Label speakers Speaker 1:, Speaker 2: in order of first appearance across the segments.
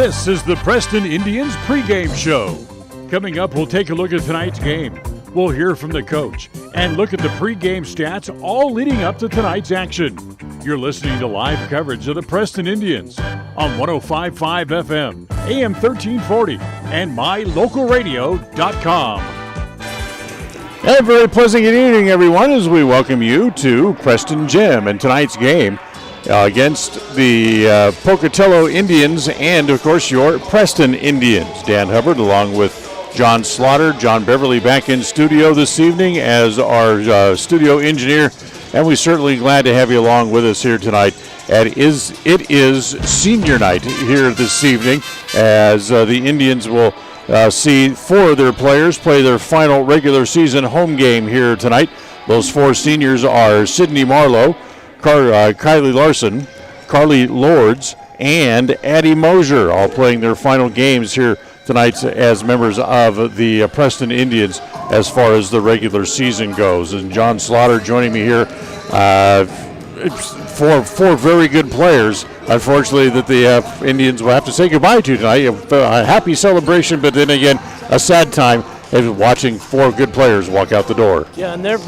Speaker 1: This is the Preston Indians pregame show. Coming up, we'll take a look at tonight's game. We'll hear from the coach and look at the pregame stats all leading up to tonight's action. You're listening to live coverage of the Preston Indians on 105.5 FM, AM 1340, and mylocalradio.com. And a very pleasant good evening, everyone, as we welcome you to Preston Gym and tonight's game against the Pocatello Indians and, of course, your Preston Indians. Dan Hubbard along with John Slaughter, John Beverly back in studio this evening as our studio engineer, and we're certainly glad to have you along with us here tonight. And it is senior night here this evening as the Indians will see four of their players play their final regular season home game here tonight. Those four seniors are Sydney Marlowe, Kylie Larson, Carly Lords, and Addie Mosier, all playing their final games here tonight as members of the Preston Indians as far as the regular season goes. And John Slaughter joining me here. Four very good players, unfortunately, that the Indians will have to say goodbye to tonight. A happy celebration, but then again, a sad time watching four good players walk out the door.
Speaker 2: Yeah, and they're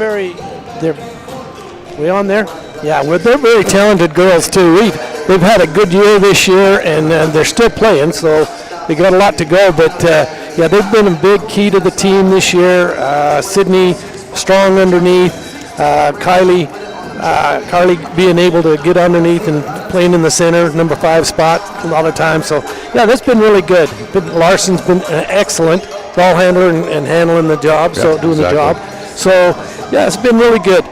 Speaker 2: we on there? Yeah, well, they're very talented girls, too. They've had a good year this year, and they're still playing, so they got a lot to go. But, yeah, they've been a big key to the team this year. Sydney, strong underneath. Carly being able to get underneath and playing in the center, number 5 spot a lot of times. So, yeah, that's been really good. Larson's been excellent ball handler and handling the job, doing the job. So, yeah, it's been really good.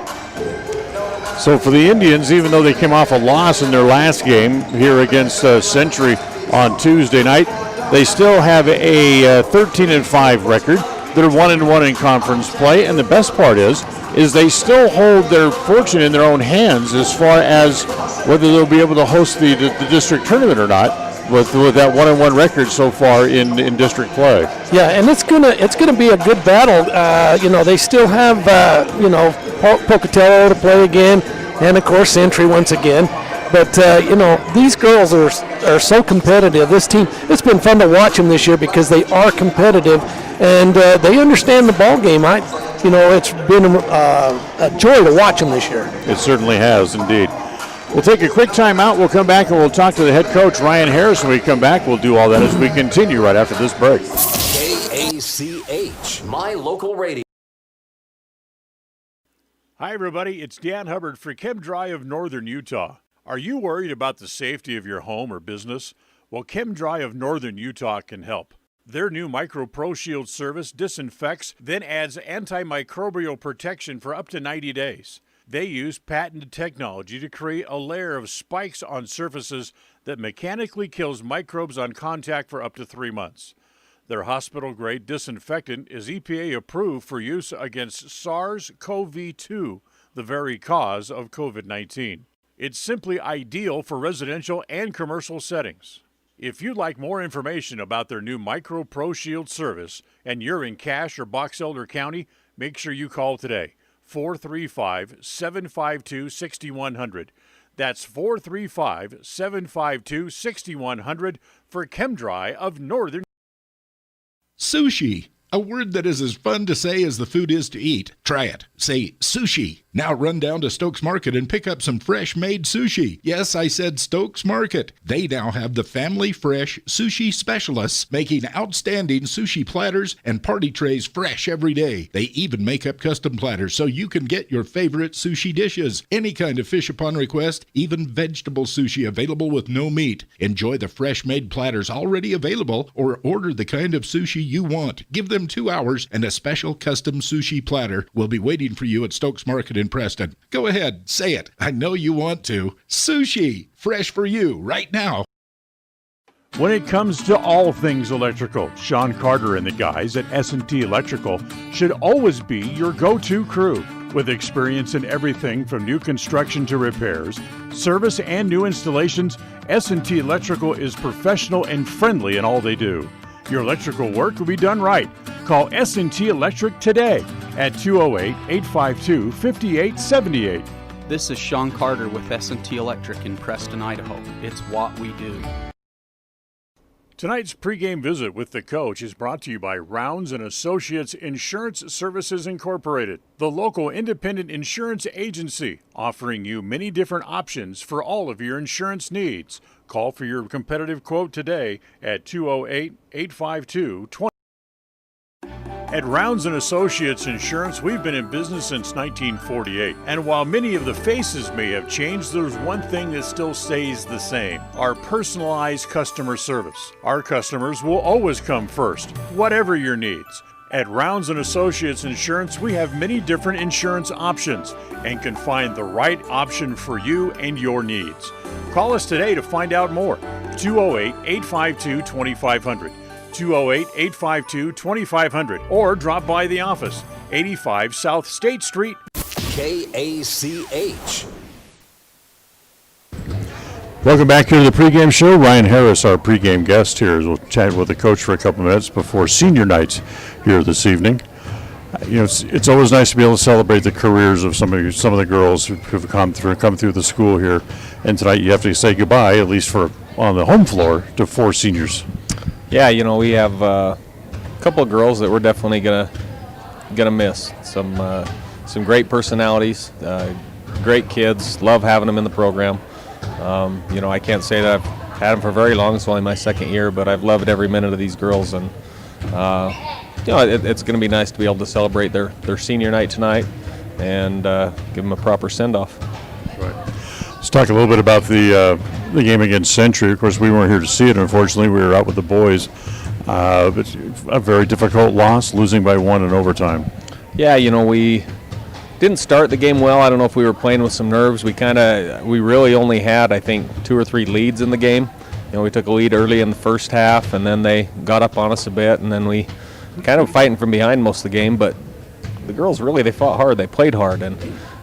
Speaker 1: So for the Indians, even though they came off a loss in their last game here against Century on Tuesday night, they still have a 13-5 record. They're 1-1 in conference play, and the best part is they still hold their fortune in their own hands as far as whether they'll be able to host the district tournament or not with that 1-1 record so far in district play.
Speaker 2: Yeah, and it's gonna be a good battle. They still have Pocatello to play again, and of course Century once again. But these girls are so competitive. This team, it's been fun to watch them this year because they are competitive and they understand the ball game. It's been a joy to watch them this year.
Speaker 1: It certainly has, indeed. We'll take a quick time out. We'll come back and we'll talk to the head coach, Ryan Harris. When we come back, we'll do all that as we continue right after this break.
Speaker 3: KACH, my local radio.
Speaker 1: Hi, everybody. It's Dan Hubbard for ChemDry of Northern Utah. Are you worried about the safety of your home or business? Well, ChemDry of Northern Utah can help. Their new Micro Pro Shield service disinfects, then adds antimicrobial protection for up to 90 days. They use patented technology to create a layer of spikes on surfaces that mechanically kills microbes on contact for up to 3 months. Their hospital-grade disinfectant is EPA approved for use against SARS-CoV-2, the very cause of COVID-19. It's simply ideal for residential and commercial settings. If you'd like more information about their new Micro Pro Shield service and you're in Cache or Box Elder County, make sure you call today. 435-752-6100. That's 435-752-6100 for ChemDry of Northern.
Speaker 4: Sushi, a word that is as fun to say as the food is to eat. Try it. Say sushi. Now run down to Stokes Market and pick up some fresh-made sushi. Yes, I said Stokes Market. They now have the family fresh sushi specialists making outstanding sushi platters and party trays fresh every day. They even make up custom platters so you can get your favorite sushi dishes. Any kind of fish upon request, even vegetable sushi available with no meat. Enjoy the fresh-made platters already available or order the kind of sushi you want. Give them 2 hours and a special custom sushi platter will be waiting for you at Stokes Market in Preston. Go ahead, say it. I know you want to. Sushi, fresh for you right now.
Speaker 1: When it comes to all things electrical, Sean Carter and the guys at S&T Electrical should always be your go-to crew. With experience in everything from new construction to repairs, service, and new installations, S&T Electrical is professional and friendly in all they do. Your electrical work will be done right. Call S&T Electric today at 208-852-5878.
Speaker 5: This is Sean Carter with S&T Electric in Preston, Idaho. It's what we do.
Speaker 1: Tonight's pregame visit with the coach is brought to you by Rounds & Associates Insurance Services Incorporated, the local independent insurance agency offering you many different options for all of your insurance needs. Call for your competitive quote today at 208-852-20. At Rounds & Associates Insurance, we've been in business since 1948. And while many of the faces may have changed, there's one thing that still stays the same: our personalized customer service. Our customers will always come first, whatever your needs. At Rounds & Associates Insurance, we have many different insurance options and can find the right option for you and your needs. Call us today to find out more. 208-852-2500. 208-852-2500, or drop by the office, 85 South State Street.
Speaker 3: KACH.
Speaker 1: Welcome back here to the pregame show. Ryan Harris, our pregame guest here. We'll chat with the coach for a couple of minutes before senior nights here this evening. It's always nice to be able to celebrate the careers of some of the girls who've come through the school here. And tonight you have to say goodbye, at least for on the home floor, to 4 seniors.
Speaker 5: Yeah, we have a couple of girls that we're definitely gonna miss. Some great personalities, great kids. Love having them in the program. I can't say that I've had them for very long. It's only my second year, but I've loved every minute of these girls, and it's going to be nice to be able to celebrate their senior night tonight and give them a proper send-off.
Speaker 1: Right. Let's talk a little bit about the game against Century. Of course, we weren't here to see it. Unfortunately, we were out with the boys. But a very difficult loss, losing by 1 in overtime.
Speaker 5: Yeah, we didn't start the game well. I don't know if we were playing with some nerves. We really only had, I think, 2 or 3 leads in the game. We took a lead early in the first half, and then they got up on us a bit, and then we kind of fighting from behind most of the game. But the girls they fought hard. They played hard, and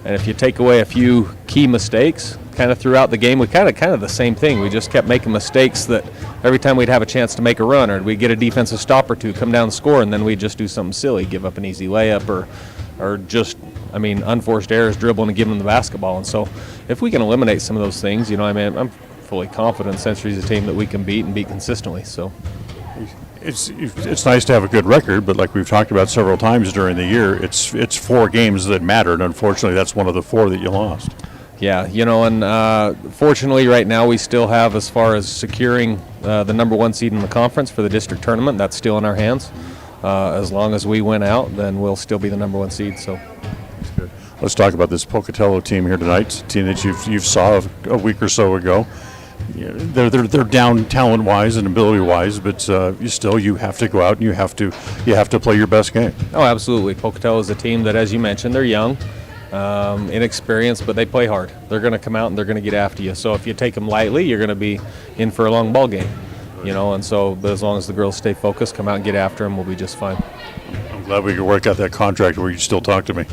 Speaker 5: if you take away a few key mistakes kind of throughout the game, we kind of the same thing. We just kept making mistakes that every time we'd have a chance to make a run, or we'd get a defensive stop or two, come down and score, and then we'd just do something silly, give up an easy layup, or just, unforced errors, dribbling and giving them the basketball. And so if we can eliminate some of those things, I'm fully confident Century's a team that we can beat and beat consistently. So
Speaker 1: it's nice to have a good record, but like we've talked about several times during the year, it's 4 games that matter, and unfortunately that's one of the 4 that you lost.
Speaker 5: Yeah, and fortunately right now we still have, as far as securing the number 1 seed in the conference for the district tournament, that's still in our hands. As long as we win out, then we'll still be the number 1 seed. So
Speaker 1: that's good. Let's talk about this Pocatello team here tonight, a team that you saw a week or so ago. They're down talent-wise and ability-wise, but you have to go out and you have to play your best game.
Speaker 5: Oh, absolutely. Pocatello is a team that, as you mentioned, they're young, inexperienced, but they play hard. They're going to come out and they're going to get after you. So if you take them lightly, you're going to be in for a long ball game. And so, but as long as the girls stay focused, come out and get after them, we'll be just fine.
Speaker 1: I'm glad we could work out that contract where you still talk to me.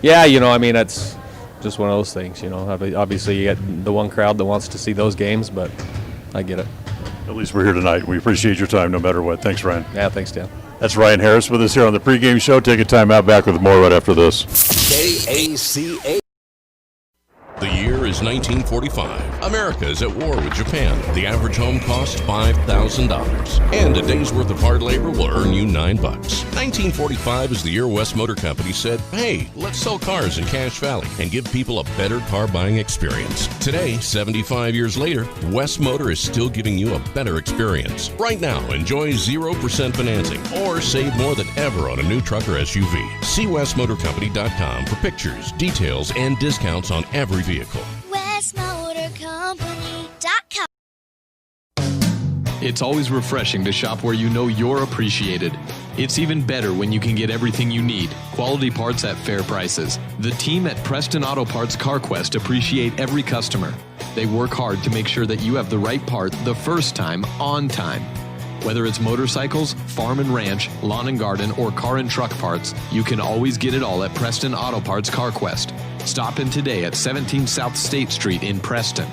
Speaker 5: Yeah, it's just one of those things, Obviously, you get the one crowd that wants to see those games, but I get it.
Speaker 1: At least we're here tonight. We appreciate your time no matter what. Thanks, Ryan.
Speaker 5: Yeah, thanks, Dan.
Speaker 1: That's Ryan Harris with us here on the pregame show. Take a time out, back with more right after this.
Speaker 3: KACH.
Speaker 6: The year is 1945. America is at war with Japan. The average home costs $5,000. And a day's worth of hard labor will earn you $9. 1945 is the year West Motor Company said, hey, let's sell cars in Cache Valley and give people a better car buying experience. Today, 75 years later, West Motor is still giving you a better experience. Right now, enjoy 0% financing or save more than ever on a new truck or SUV. See westmotorcompany.com for pictures, details, and discounts on every vehicle.
Speaker 7: westmotorcompany.com.
Speaker 8: It's always refreshing to shop where you know you're appreciated. It's even better when you can get everything you need, quality parts at fair prices. The team at Preston Auto Parts CarQuest appreciate every customer. They work hard to make sure that you have the right part the first time, on time. Whether it's motorcycles, farm and ranch, lawn and garden, or car and truck parts, you can always get it all at Preston Auto Parts CarQuest. Stop in today at 17 South State Street in Preston.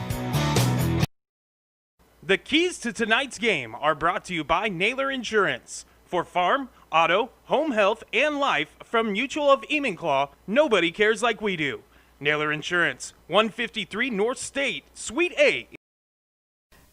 Speaker 9: The keys to tonight's game are brought to you by Naylor Insurance. For farm, auto, home health, and life from Mutual of Enumclaw, nobody cares like we do. Naylor Insurance, 153 North State, Suite A.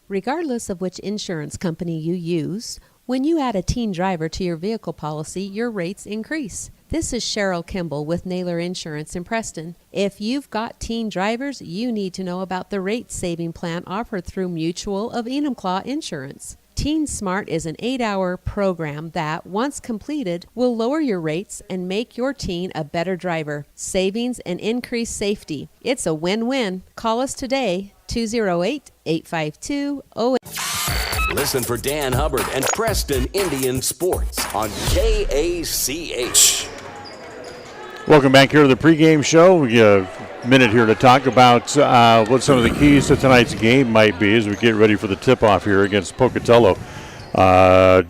Speaker 7: Regardless of which insurance company you use, when you add a teen driver to your vehicle policy, your rates increase. This is Cheryl Kimball with Naylor Insurance in Preston. If you've got teen drivers, you need to know about the rate-saving plan offered through Mutual of Enumclaw Insurance. Teen Smart is an 8-hour program that, once completed, will lower your rates and make your teen a better driver. Savings and increased safety. It's a win-win. Call us today, 208-852-08.
Speaker 3: Listen for Dan Hubbard and Preston Indian Sports on KACH.
Speaker 1: Welcome back here to the pregame show. We get a minute here to talk about what some of the keys to tonight's game might be as we get ready for the tip-off here against Pocatello.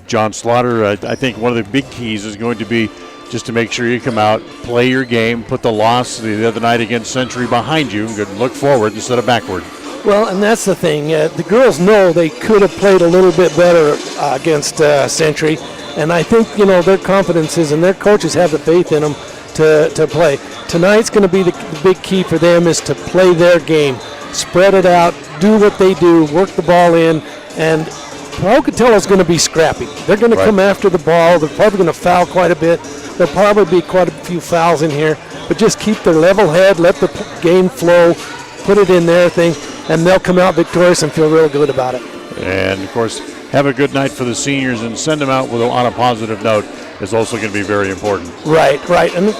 Speaker 1: John Slaughter, I think one of the big keys is going to be just to make sure you come out, play your game, put the loss the other night against Century behind you, and look forward instead of backward.
Speaker 2: Well, and that's the thing. The girls know they could have played a little bit better against Century, and I think, their confidence is, and their coaches have the faith in them to play. Tonight's going to be the big key for them is to play their game, spread it out, do what they do, work the ball in, and Pocatello's going to be scrappy. They're going to come after the ball. They're probably going to foul quite a bit. There'll probably be quite a few fouls in here, but just keep their level head, let the game flow, put it in their thing, and they'll come out victorious and feel real good about it. And,
Speaker 1: of course, have a good night for the seniors and send them out on a positive note is also going to be very important.
Speaker 2: Right. And,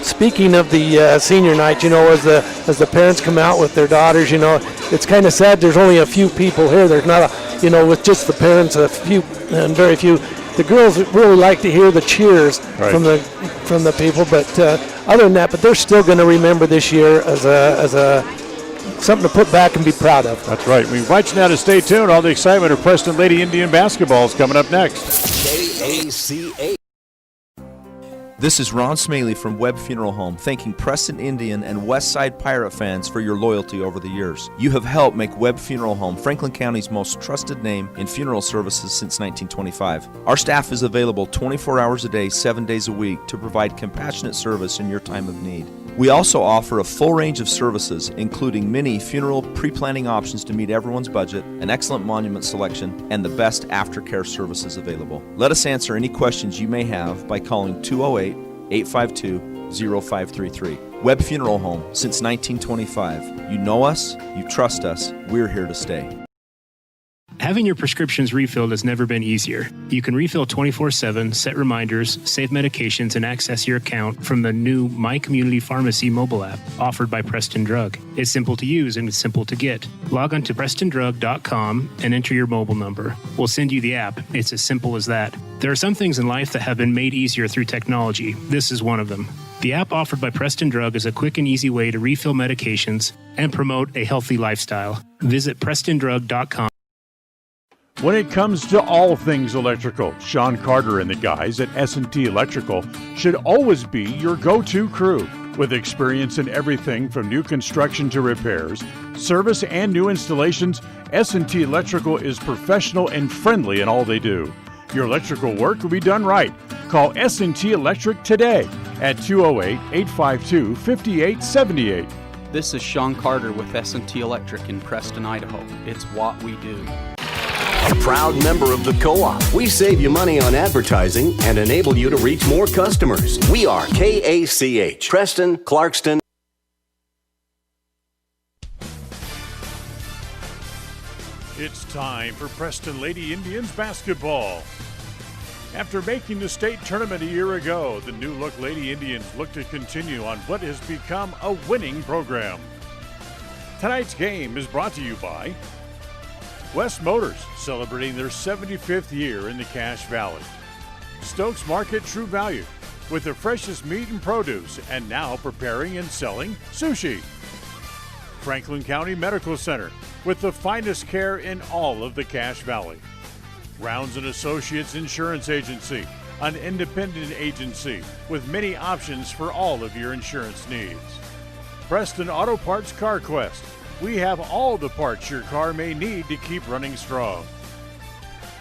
Speaker 2: speaking of the senior night, as the parents come out with their daughters, it's kind of sad there's only a few people here. There's not with just the parents, a few and very few. The girls really like to hear the cheers from the people, but other than that, but they're still going to remember this year as a something to put back and be proud of.
Speaker 1: That's right. We invite you now to stay tuned. All the excitement of Preston Lady Indian basketball is coming up next.
Speaker 3: KACH.
Speaker 10: This is Ron Smaley from Webb Funeral Home, thanking Preston Indian and Westside Pirate fans for your loyalty over the years. You have helped make Webb Funeral Home Franklin County's most trusted name in funeral services since 1925. Our staff is available 24 hours a day, 7 days a week to provide compassionate service in your time of need. We also offer a full range of services, including many funeral pre-planning options to meet everyone's budget, an excellent monument selection, and the best aftercare services available. Let us answer any questions you may have by calling 208-852-0533. Webb Funeral Home, since 1925. You know us, you trust us, we're here to stay.
Speaker 11: Having your prescriptions refilled has never been easier. You can refill 24/7, set reminders, save medications, and access your account from the new My Community Pharmacy mobile app offered by Preston Drug. It's simple to use and it's simple to get. Log on to PrestonDrug.com and enter your mobile number. We'll send you the app. It's as simple as that. There are some things in life that have been made easier through technology. This is one of them. The app offered by Preston Drug is a quick and easy way to refill medications and promote a healthy lifestyle. Visit PrestonDrug.com.
Speaker 1: When it comes to all things electrical, Sean Carter and the guys at S&T Electrical should always be your go-to crew. With experience in everything from new construction to repairs, service, and new installations, S&T Electrical is professional and friendly in all they do. Your electrical work will be done right. Call S&T Electric today at 208-852-5878.
Speaker 12: This is Sean Carter with S&T Electric in Preston, Idaho. It's what we do.
Speaker 3: A proud member of the co-op. We save you money on advertising and enable you to reach more customers. We are KACH, Preston, Clarkston.
Speaker 1: It's time for Preston Lady Indians basketball. After making the state tournament a year ago, the new-look Lady Indians look to continue on what has become a winning program. Tonight's game is brought to you by West Motors, celebrating their 75th year in the Cache Valley. Stokes Market True Value, with the freshest meat and produce, and now preparing and selling sushi. Franklin County Medical Center, with the finest care in all of the Cache Valley. Rounds & Associates Insurance Agency, an independent agency with many options for all of your insurance needs. Preston Auto Parts Car Quest. We have all the parts your car may need to keep running strong.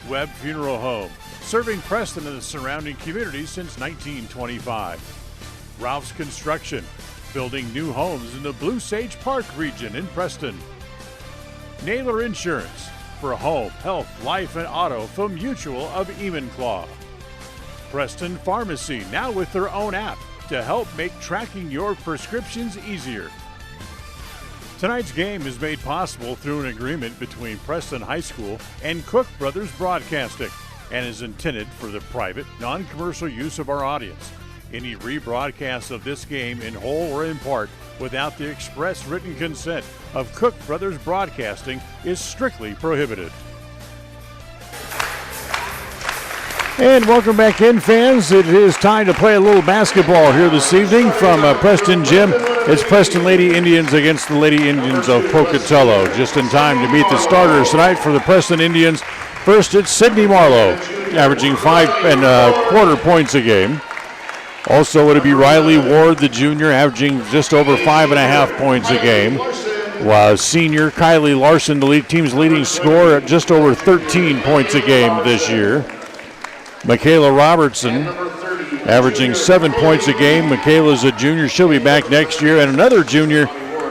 Speaker 1: Webb Funeral Home, serving Preston and the surrounding community since 1925. Ralph's Construction, building new homes in the Blue Sage Park region in Preston. Naylor Insurance, for home, health, life, and auto from Mutual of Enumclaw. Preston Pharmacy, now with their own app to help make tracking your prescriptions easier. Tonight's game is made possible through an agreement between Preston High School and Cook Brothers Broadcasting and is intended for the private, non-commercial use of our audience. Any rebroadcast of this game in whole or in part without the express written consent of Cook Brothers Broadcasting is strictly prohibited. And welcome back in, fans. It is time to play a little basketball here this evening from Preston Gym. It's Preston Lady Indians against the Lady Indians of Pocatello. Just in time to meet the starters tonight for the Preston Indians. First, it's Sydney Marlowe, averaging 5.25 points a game. Also, it'll be Riley Ward, the junior, averaging just over 5.5 points a game. While senior Kylie Larson, the team's leading scorer, at just over 13 points a game this year. Michaela Robertson, averaging 7 points a game. Michaela's a junior. She'll be back next year. And another junior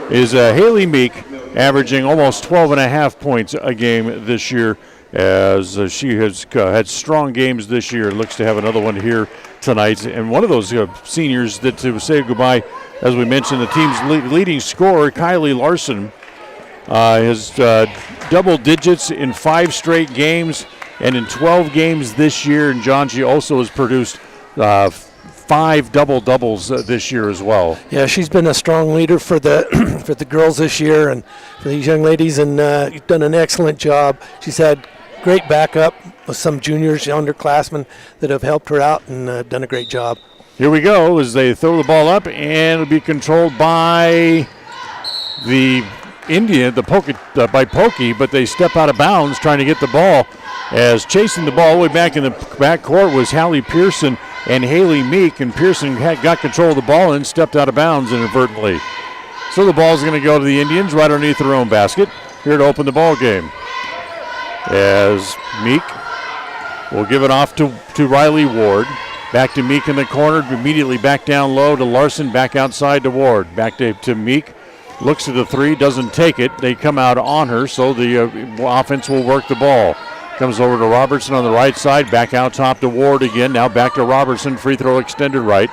Speaker 1: is Haley Meek, averaging almost 12.5 points a game this year, as she has had strong games this year. Looks to have another one here tonight. And one of those seniors that to say goodbye, as we mentioned, the team's leading scorer, Kylie Larson, has double digits in 5 straight games and in 12 games this year. And John, she also has produced 5 double-doubles this year as well.
Speaker 2: Yeah, she's been a strong leader for the for the girls this year and for these young ladies, and done an excellent job. She's had great backup with some juniors, underclassmen that have helped her out and done a great job.
Speaker 1: Here we go as they throw the ball up, and it'll be controlled by the Indian, by Pokey, but they step out of bounds trying to get the ball. As chasing the ball all the way back in the back court was Hallie Pearson and Haley Meek, and Pearson got control of the ball and stepped out of bounds inadvertently. So the ball's going to go to the Indians right underneath their own basket here to open the ball game. As Meek will give it off to Riley Ward. Back to Meek in the corner, immediately back down low to Larson, back outside to Ward. Back to Meek, looks at the three, doesn't take it. They come out on her, so the offense will work the ball. Comes over to Robertson on the right side, back out top to Ward again. Now back to Robertson, free throw extended right.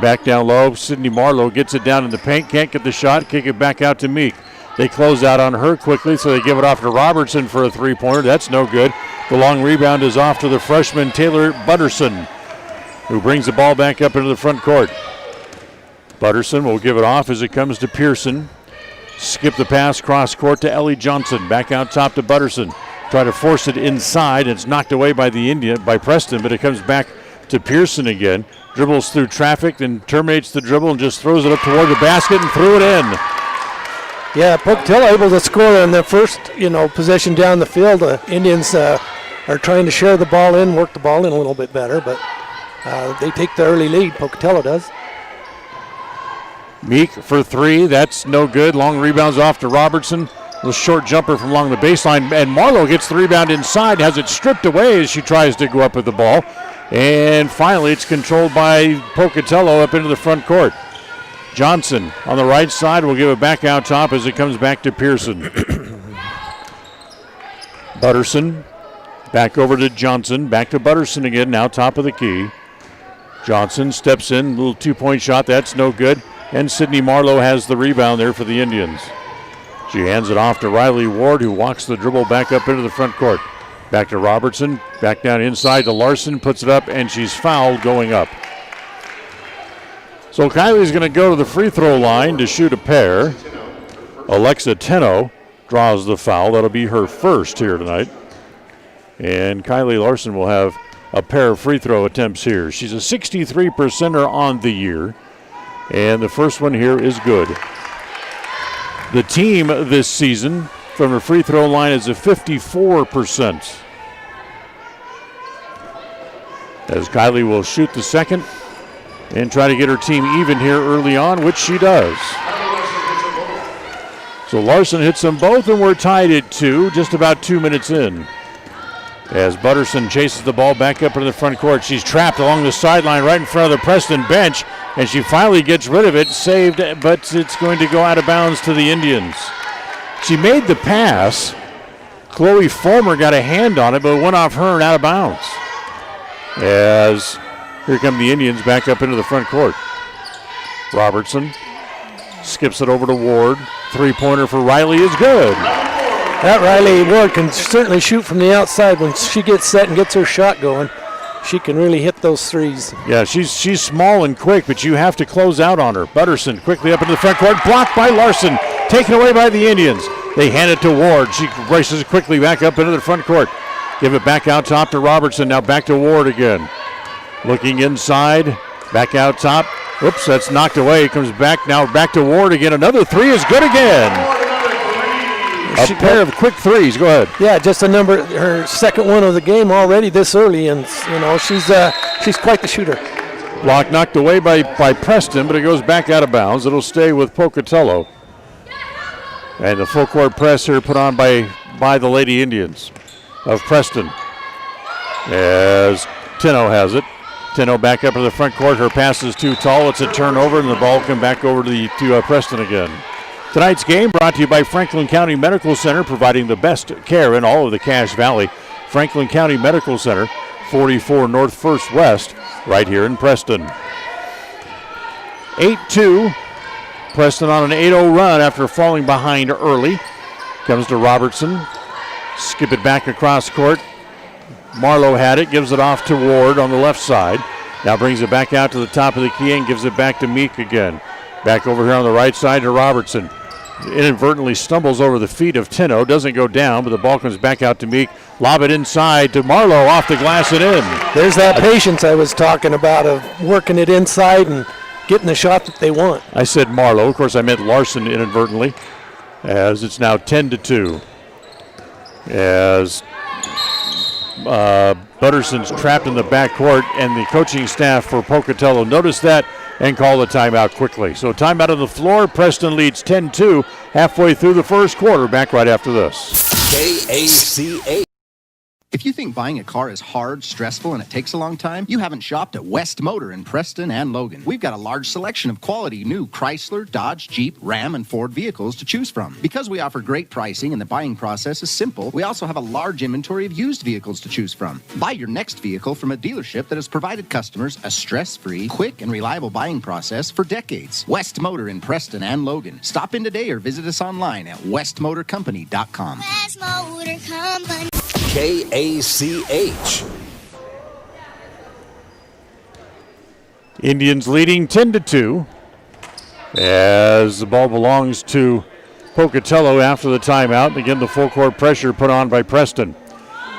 Speaker 1: Back down low, Sydney Marlowe gets it down in the paint, can't get the shot, kick it back out to Meek. They close out on her quickly, so they give it off to Robertson for a three-pointer. That's no good. The long rebound is off to the freshman Taylor Butterson, who brings the ball back up into the front court. Butterson will give it off as it comes to Pearson. Skip the pass, cross court to Ellie Johnson. Back out top to Butterson. Try to force it inside. It's knocked away by by Preston, but it comes back to Pearson again. Dribbles through traffic, then terminates the dribble and just throws it up toward the basket and threw it in.
Speaker 2: Yeah, Pocatello able to score in the first, possession down the field. The Indians are trying to share the ball in, work the ball in a little bit better, but they take the early lead, Pocatello does.
Speaker 1: Meek for three, that's no good. Long rebounds off to Robertson. A short jumper from along the baseline, and Marlowe gets the rebound inside, has it stripped away as she tries to go up with the ball. And finally, it's controlled by Pocatello up into the front court. Johnson on the right side will give it back out top as it comes back to Pearson. Butterson back over to Johnson, back to Butterson again, now top of the key. Johnson steps in, little two-point shot, that's no good. And Sydney Marlowe has the rebound there for the Indians. She hands it off to Riley Ward, who walks the dribble back up into the front court. Back to Robertson, back down inside to Larson, puts it up, and she's fouled going up. So Kylie's going to go to the free throw line to shoot a pair. Alexa Tenno draws the foul. That'll be her first here tonight. And Kylie Larson will have a pair of free throw attempts here. She's a 63%er on the year, and the first one here is good. The team this season from the free throw line is a 54%. As Kylie will shoot the second and try to get her team even here early on, which she does. So Larson hits them both, and we're tied at 2, just about 2 minutes in. As Butterson chases the ball back up into the front court. She's trapped along the sideline right in front of the Preston bench, and she finally gets rid of it, saved, but it's going to go out of bounds to the Indians. She made the pass. Chloe Fulmer got a hand on it, but it went off her and out of bounds. As here come the Indians back up into the front court. Robertson skips it over to Ward. Three-pointer for Riley is good.
Speaker 2: That Riley Ward can certainly shoot from the outside when she gets set and gets her shot going. She can really hit those threes.
Speaker 1: Yeah, she's small and quick, but you have to close out on her. Butterson quickly up into the front court, blocked by Larson, taken away by the Indians. They hand it to Ward. She races quickly back up into the front court. Give it back out top to Robertson. Now back to Ward again. Looking inside, back out top. Oops, that's knocked away. Comes back now, back to Ward again. Another three is good again. A pair of quick threes. Go ahead.
Speaker 2: Yeah, just her second one of the game already this early, and she's quite the shooter.
Speaker 1: Block knocked away by Preston, but it goes back out of bounds. It'll stay with Pocatello. And the full court press here put on by the Lady Indians of Preston. As Tino has it. Tino back up to the front court. Her pass is too tall. It's a turnover, and the ball come back over to Preston again. Tonight's game brought to you by Franklin County Medical Center, providing the best care in all of the Cache Valley. Franklin County Medical Center, 44 North 1st West, right here in Preston. 8-2. Preston on an 8-0 run after falling behind early. Comes to Robertson. Skip it back across court. Marlowe had it, gives it off to Ward on the left side. Now brings it back out to the top of the key and gives it back to Meek again. Back over here on the right side to Robertson. Inadvertently stumbles over the feet of Tino. Doesn't go down, but the ball comes back out to Meek. Lob it inside to Marlowe, off the glass and in.
Speaker 2: There's that patience I was talking about of working it inside and getting the shot that they want.
Speaker 1: I said Marlowe. Of course, I meant Larson inadvertently, as it's now 10-2. As Butterson's trapped in the backcourt, and the coaching staff for Pocatello noticed that and call the timeout quickly. So timeout on the floor. Preston leads 10-2 halfway through the first quarter. Back right after this.
Speaker 3: KACA.
Speaker 13: If you think buying a car is hard, stressful, and it takes a long time, you haven't shopped at West Motor in Preston and Logan. We've got a large selection of quality new Chrysler, Dodge, Jeep, Ram, and Ford vehicles to choose from. Because we offer great pricing and the buying process is simple, we also have a large inventory of used vehicles to choose from. Buy your next vehicle from a dealership that has provided customers a stress-free, quick, and reliable buying process for decades. West Motor in Preston and Logan. Stop in today or visit us online at westmotorcompany.com.
Speaker 14: West Motor Company.
Speaker 3: KACH.
Speaker 1: Indians leading 10-2 as the ball belongs to Pocatello after the timeout. Again, the full court pressure put on by Preston.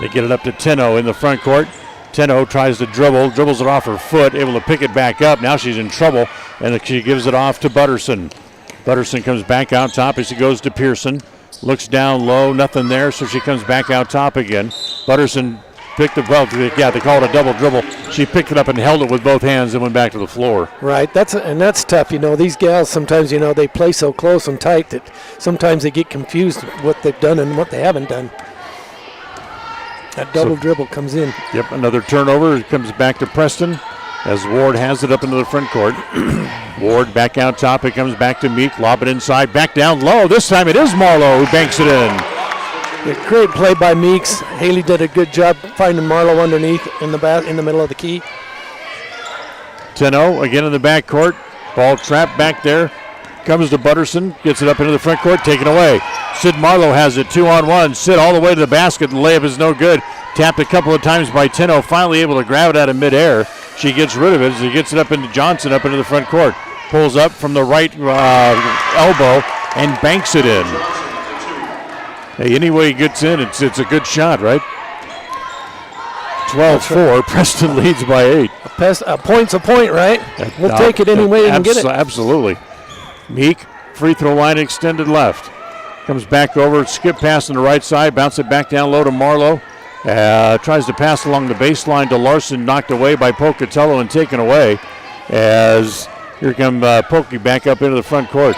Speaker 1: They get it up to Tino in the front court. Tino tries to dribbles it off her foot, able to pick it back up. Now she's in trouble, and she gives it off to Butterson. Butterson comes back out top as he goes to Pearson. Looks down low, nothing there, so she comes back out top again. Butterson picked the ball. Yeah, they call it a double dribble. She picked it up and held it with both hands and went back to the floor.
Speaker 2: Right, that's tough. These gals sometimes, they play so close and tight that sometimes they get confused with what they've done and what they haven't done. That double dribble comes in.
Speaker 1: Yep, another turnover. It comes back to Preston as Ward has it up into the front court. Ward back out top. It comes back to Meek. Lob it inside. Back down low. This time it is Marlowe who banks it in.
Speaker 2: Great play by Meeks. Haley did a good job finding Marlowe underneath in the middle of the key.
Speaker 1: Tino again in the backcourt. Ball trapped back there. Comes to Butterson. Gets it up into the front court. Taken away. Sid Marlowe has it 2-on-1. Sid all the way to the basket. The layup is no good. Tapped a couple of times by Tino. Finally able to grab it out of midair. She gets rid of it as he gets it up into Johnson up into the front court. Pulls up from the right elbow and banks it in. Hey, any way he gets in, it's a good shot, right? 12-4. Right. Preston leads by 8.
Speaker 2: A point's a point, right? We'll take it any way we can get it.
Speaker 1: Absolutely. Meek, free throw line extended left. Comes back over, skip pass on the right side, bounce it back down low to Marlowe. Tries to pass along the baseline to Larson, knocked away by Pocatello and taken away as here come Pokey back up into the front court.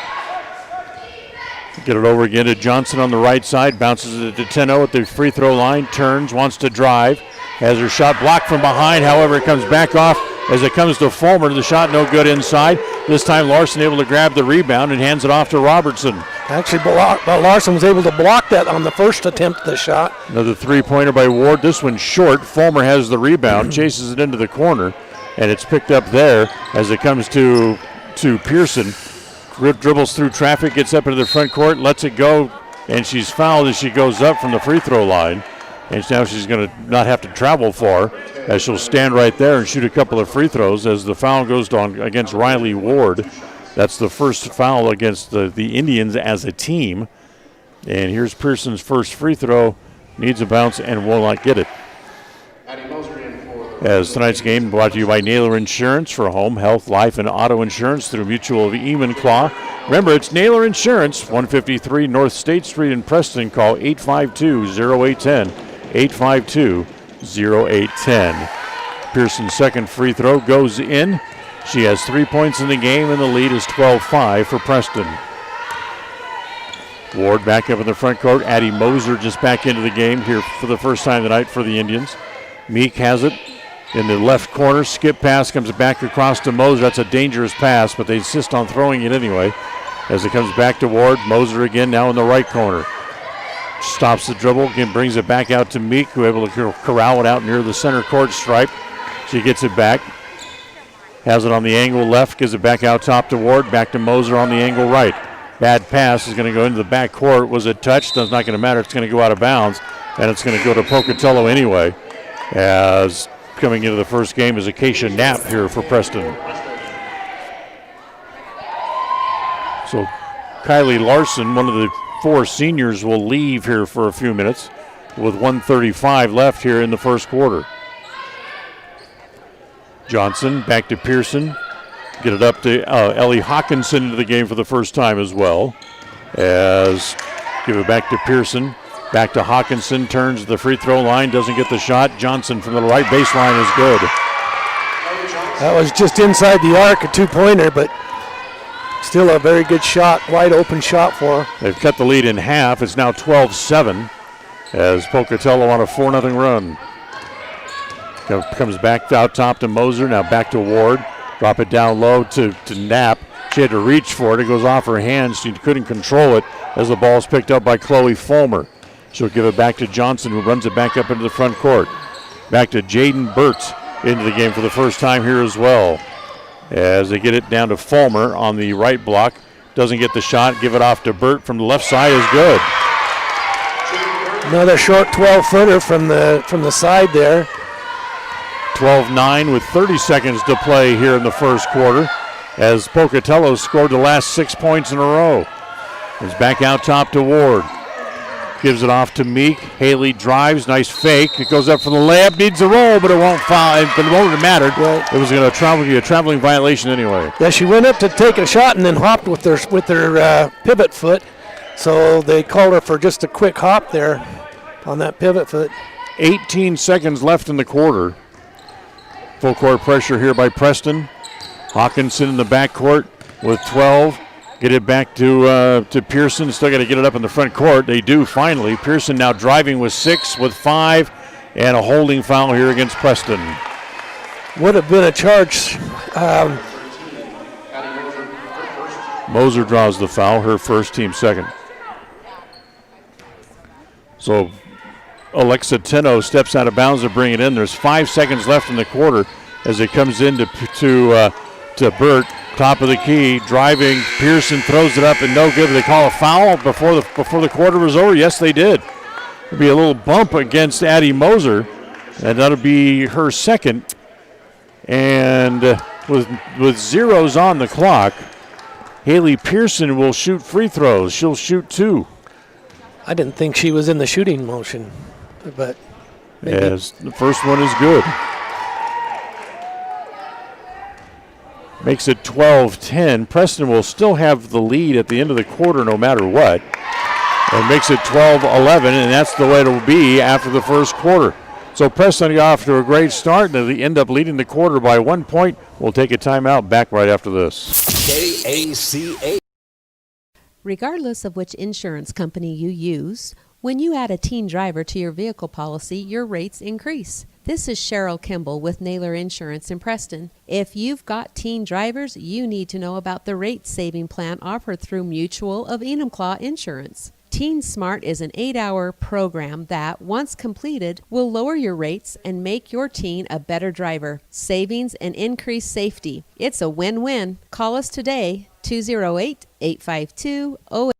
Speaker 1: Get it over again to Johnson on the right side, bounces it to Tino at the free throw line, turns, wants to drive, has her shot blocked from behind, however it comes back off as it comes to Fulmer. The shot no good inside. This time Larson able to grab the rebound and hands it off to Robertson.
Speaker 2: Actually, Larson was able to block that on the first attempt at the shot.
Speaker 1: Another three-pointer by Ward. This one's short. Fulmer has the rebound, chases it into the corner, and it's picked up there as it comes to Pearson. Dribbles through traffic, gets up into the front court, lets it go, and she's fouled as she goes up from the free throw line. And now she's going to not have to travel far, as she'll stand right there and shoot a couple of free throws as the foul goes on against Riley Ward. That's the first foul against the Indians as a team. And here's Pearson's first free throw. Needs a bounce and will not get it. As tonight's game brought to you by Naylor Insurance for home, health, life, and auto insurance through Mutual of Enumclaw. Remember, it's Naylor Insurance, 153 North State Street in Preston. Call 852-0810, 852-0810. Pearson's second free throw goes in. She has 3 points in the game, and the lead is 12-5 for Preston. Ward back up in the front court. Addie Moser just back into the game here for the first time tonight for the Indians. Meek has it in the left corner. Skip pass comes back across to Moser. That's a dangerous pass, but they insist on throwing it anyway. As it comes back to Ward. Moser again now in the right corner. Stops the dribble, again brings it back out to Meek, who able to corral it out near the center court stripe. She gets it back. Has it on the angle left, gives it back out top to Ward. Back to Moser on the angle right. Bad pass is going to go into the back court. Was it touched? That's not going to matter. It's going to go out of bounds, and it's going to go to Pocatello anyway. As coming into the first game is Acacia Knapp here for Preston. So Kylie Larson, one of the four seniors, will leave here for a few minutes with 1:35 left here in the first quarter. Johnson back to Pearson. Get it up to Ellie Hawkinson into the game for the first time as well. As give it back to Pearson. Back to Hawkinson, turns the free throw line, doesn't get the shot. Johnson from the right baseline is good.
Speaker 2: That was just inside the arc, a two-pointer, but still a very good shot, wide open shot for her.
Speaker 1: They've cut the lead in half. It's now 12-7 as Pocatello on a 4-0 run. Comes back out top to Moser, now back to Ward. Drop it down low to Knapp. She had to reach for it. It goes off her hands. She couldn't control it as the ball is picked up by Chloe Fulmer. She'll give it back to Johnson, who runs it back up into the front court. Back to Jaden Burt into the game for the first time here as well. As they get it down to Fulmer on the right block. Doesn't get the shot. Give it off to Burt from the left side is good.
Speaker 2: Another short 12-footer from the side there.
Speaker 1: 12-9 with 30 seconds to play here in the first quarter as Pocatello scored the last 6 points in a row. It's back out top to Ward. Gives it off to Meek. Haley drives. Nice fake. It goes up for the layup. Needs a roll, but it won't foul. But it won't have mattered. Right. It was going to be a traveling violation anyway.
Speaker 2: Yeah, she went up to take a shot and then hopped with her pivot foot. So they called her for just a quick hop there on that pivot foot.
Speaker 1: 18 seconds left in the quarter. Full court pressure here by Preston. Hawkinson in the backcourt with 12. Get it back to Pearson. Still got to get it up in the front court. They do finally. Pearson now driving with 6, with 5, and a holding foul here against Preston.
Speaker 2: Would have been a charge.
Speaker 1: Moser draws the foul, her first, team second. So Alexa Teno steps out of bounds to bring it in. There's 5 seconds left in the quarter as it comes in to Burt. Top of the key, driving. Pearson throws it up and no good. They call a foul before the quarter was over. Yes, they did. It'll be a little bump against Addie Moser, and that'll be her second. And with zeros on the clock, Haley Pearson will shoot free throws. She'll shoot 2.
Speaker 2: I didn't think she was in the shooting motion, but maybe.
Speaker 1: As the first one is good. Makes it 12-10. Preston will still have the lead at the end of the quarter no matter what. And makes it 12-11, and that's the way it'll be after the first quarter. So Preston got off to a great start, and they end up leading the quarter by 1 point. We'll take a timeout. Back right after this.
Speaker 3: KACA.
Speaker 7: Regardless of which insurance company you use, When you add a teen driver to your vehicle policy, your rates increase. This is Cheryl Kimball with Naylor Insurance in Preston. If you've got teen drivers, you need to know about the rate-saving plan offered through Mutual of Enumclaw Insurance. Teen Smart is an 8-hour program that, once completed, will lower your rates and make your teen a better driver. Savings and increased safety. It's a win-win. Call us today, 208-852-08.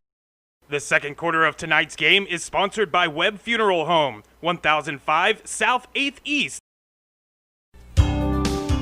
Speaker 9: The second quarter of tonight's game is sponsored by Webb Funeral Home, 1005 South 8th East.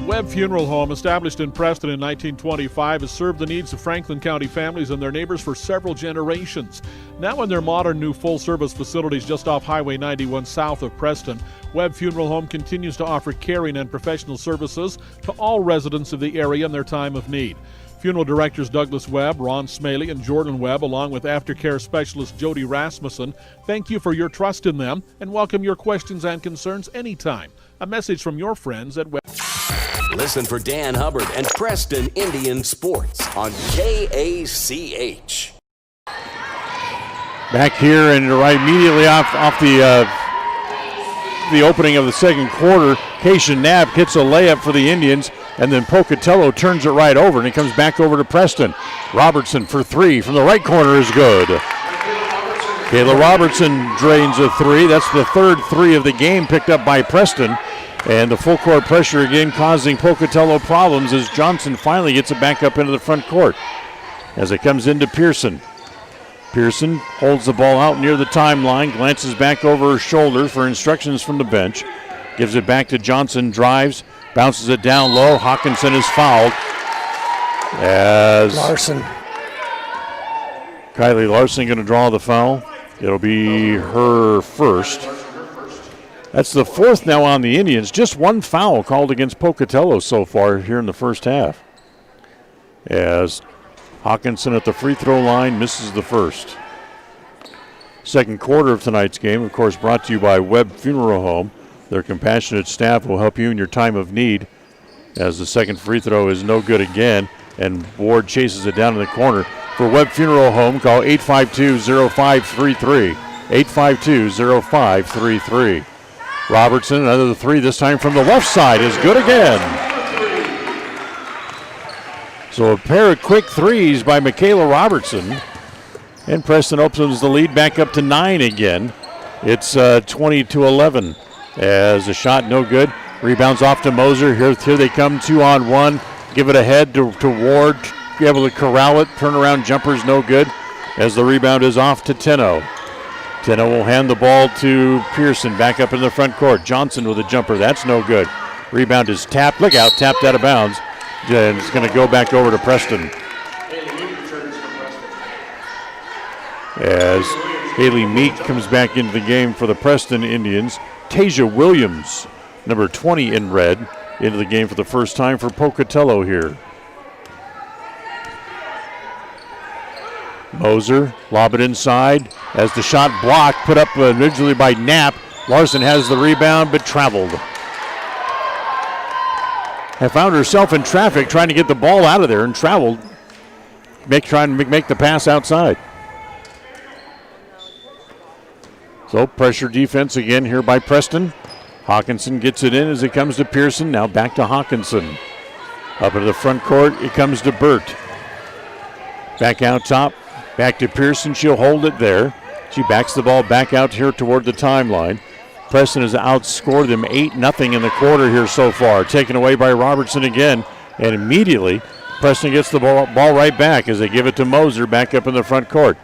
Speaker 15: Webb Funeral Home, established in Preston in 1925, has served the needs of Franklin County families and their neighbors for several generations. Now in their modern new full-service facilities just off Highway 91 south of Preston, Webb Funeral Home continues to offer caring and professional services to all residents of the area in their time of need. Funeral directors Douglas Webb, Ron Smaley, and Jordan Webb, along with aftercare specialist Jody Rasmussen, thank you for your trust in them and welcome your questions and concerns anytime. A message from your friends at Webb.
Speaker 3: Listen for Dan Hubbard and Preston Indian Sports on KACH.
Speaker 1: Back here and right immediately off the opening of the second quarter, Cation Knapp hits a layup for the Indians, and then Pocatello turns it right over, and it comes back over to Preston. Robertson for three from the right corner is good. Kayla Robertson drains a three. That's the third three of the game picked up by Preston. And the full court pressure again causing Pocatello problems as Johnson finally gets it back up into the front court. As it comes into Pearson. Pearson holds the ball out near the timeline, glances back over her shoulder for instructions from the bench. Gives it back to Johnson, drives, bounces it down low. Hawkinson is fouled. As
Speaker 2: Larson.
Speaker 1: Kylie Larson going to draw the foul. It'll be her first. That's the fourth now on the Indians. Just one foul called against Pocatello so far here in the first half. As Hawkinson at the free throw line misses the first. Second quarter of tonight's game, of course, brought to you by Webb Funeral Home. Their compassionate staff will help you in your time of need. As the second free throw is no good again, and Ward chases it down in the corner. For Webb Funeral Home, call 852-0533. 852-0533. Robertson, another three, this time from the left side, is good again. So a pair of quick threes by Michaela Robertson. And Preston opens the lead back up to 9 again. It's 20-11. As a shot no good. Rebounds off to Moser. Here they come, 2-on-1. Give it ahead to Ward. Be able to corral it. Turnaround jumper's no good. As the rebound is off to Tenno. Tenno will hand the ball to Pearson back up in the front court. Johnson with a jumper. That's no good. Rebound is tapped. Look out, tapped out of bounds. And it's going to go back over to Preston. As Haley Meek comes back into the game for the Preston Indians. Tasia Williams, number 20 in red, into the game for the first time for Pocatello here. Moser, lob it inside as the shot blocked, put up originally by Knapp. Larson has the rebound but traveled. Have found herself in traffic trying to get the ball out of there and traveled, trying to make the pass outside. So pressure defense again here by Preston. Hawkinson gets it in as it comes to Pearson. Now back to Hawkinson. Up into the front court, it comes to Burt. Back out top. Back to Pearson, she'll hold it there. She backs the ball back out here toward the timeline. Preston has outscored them 8-0 in the quarter here so far. Taken away by Robertson again. And immediately, Preston gets the ball right back as they give it to Moser back up in the front court.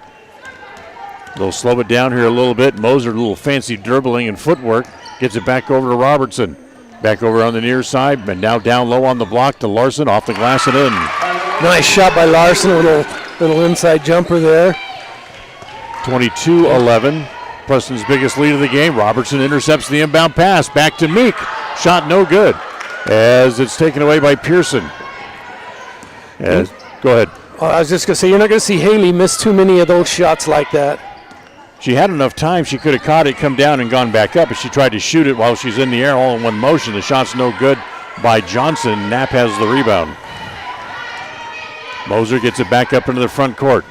Speaker 1: They'll slow it down here a little bit. Moser, a little fancy dribbling and footwork. Gets it back over to Robertson. Back over on the near side, but now down low on the block to Larson, off the glass and in.
Speaker 2: Nice shot by Larson, a little inside jumper there.
Speaker 1: 22-11, Preston's biggest lead of the game. Robertson intercepts the inbound pass, back to Meek. Shot no good as it's taken away by Pearson. Go ahead.
Speaker 2: I was just going to say, you're not going to see Haley miss too many of those shots like that.
Speaker 1: She had enough time. She could have caught it, come down, and gone back up, but she tried to shoot it while she's in the air all in one motion. The shot's no good by Johnson. Knapp has the rebound. Moser gets it back up into the front court.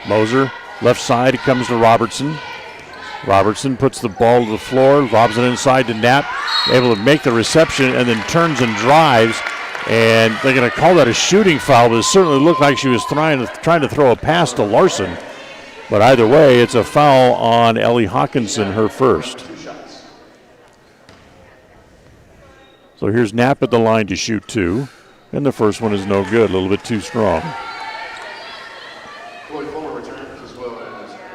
Speaker 1: Moser, left side, it comes to Robertson. Robertson puts the ball to the floor, lobs it inside to Knapp, able to make the reception, and then turns and drives. And they're going to call that a shooting foul, but it certainly looked like she was trying to throw a pass to Larson. But either way, it's a foul on Ellie Hawkinson, her first. So here's Knapp at the line to shoot 2. And the first one is no good, a little bit too strong.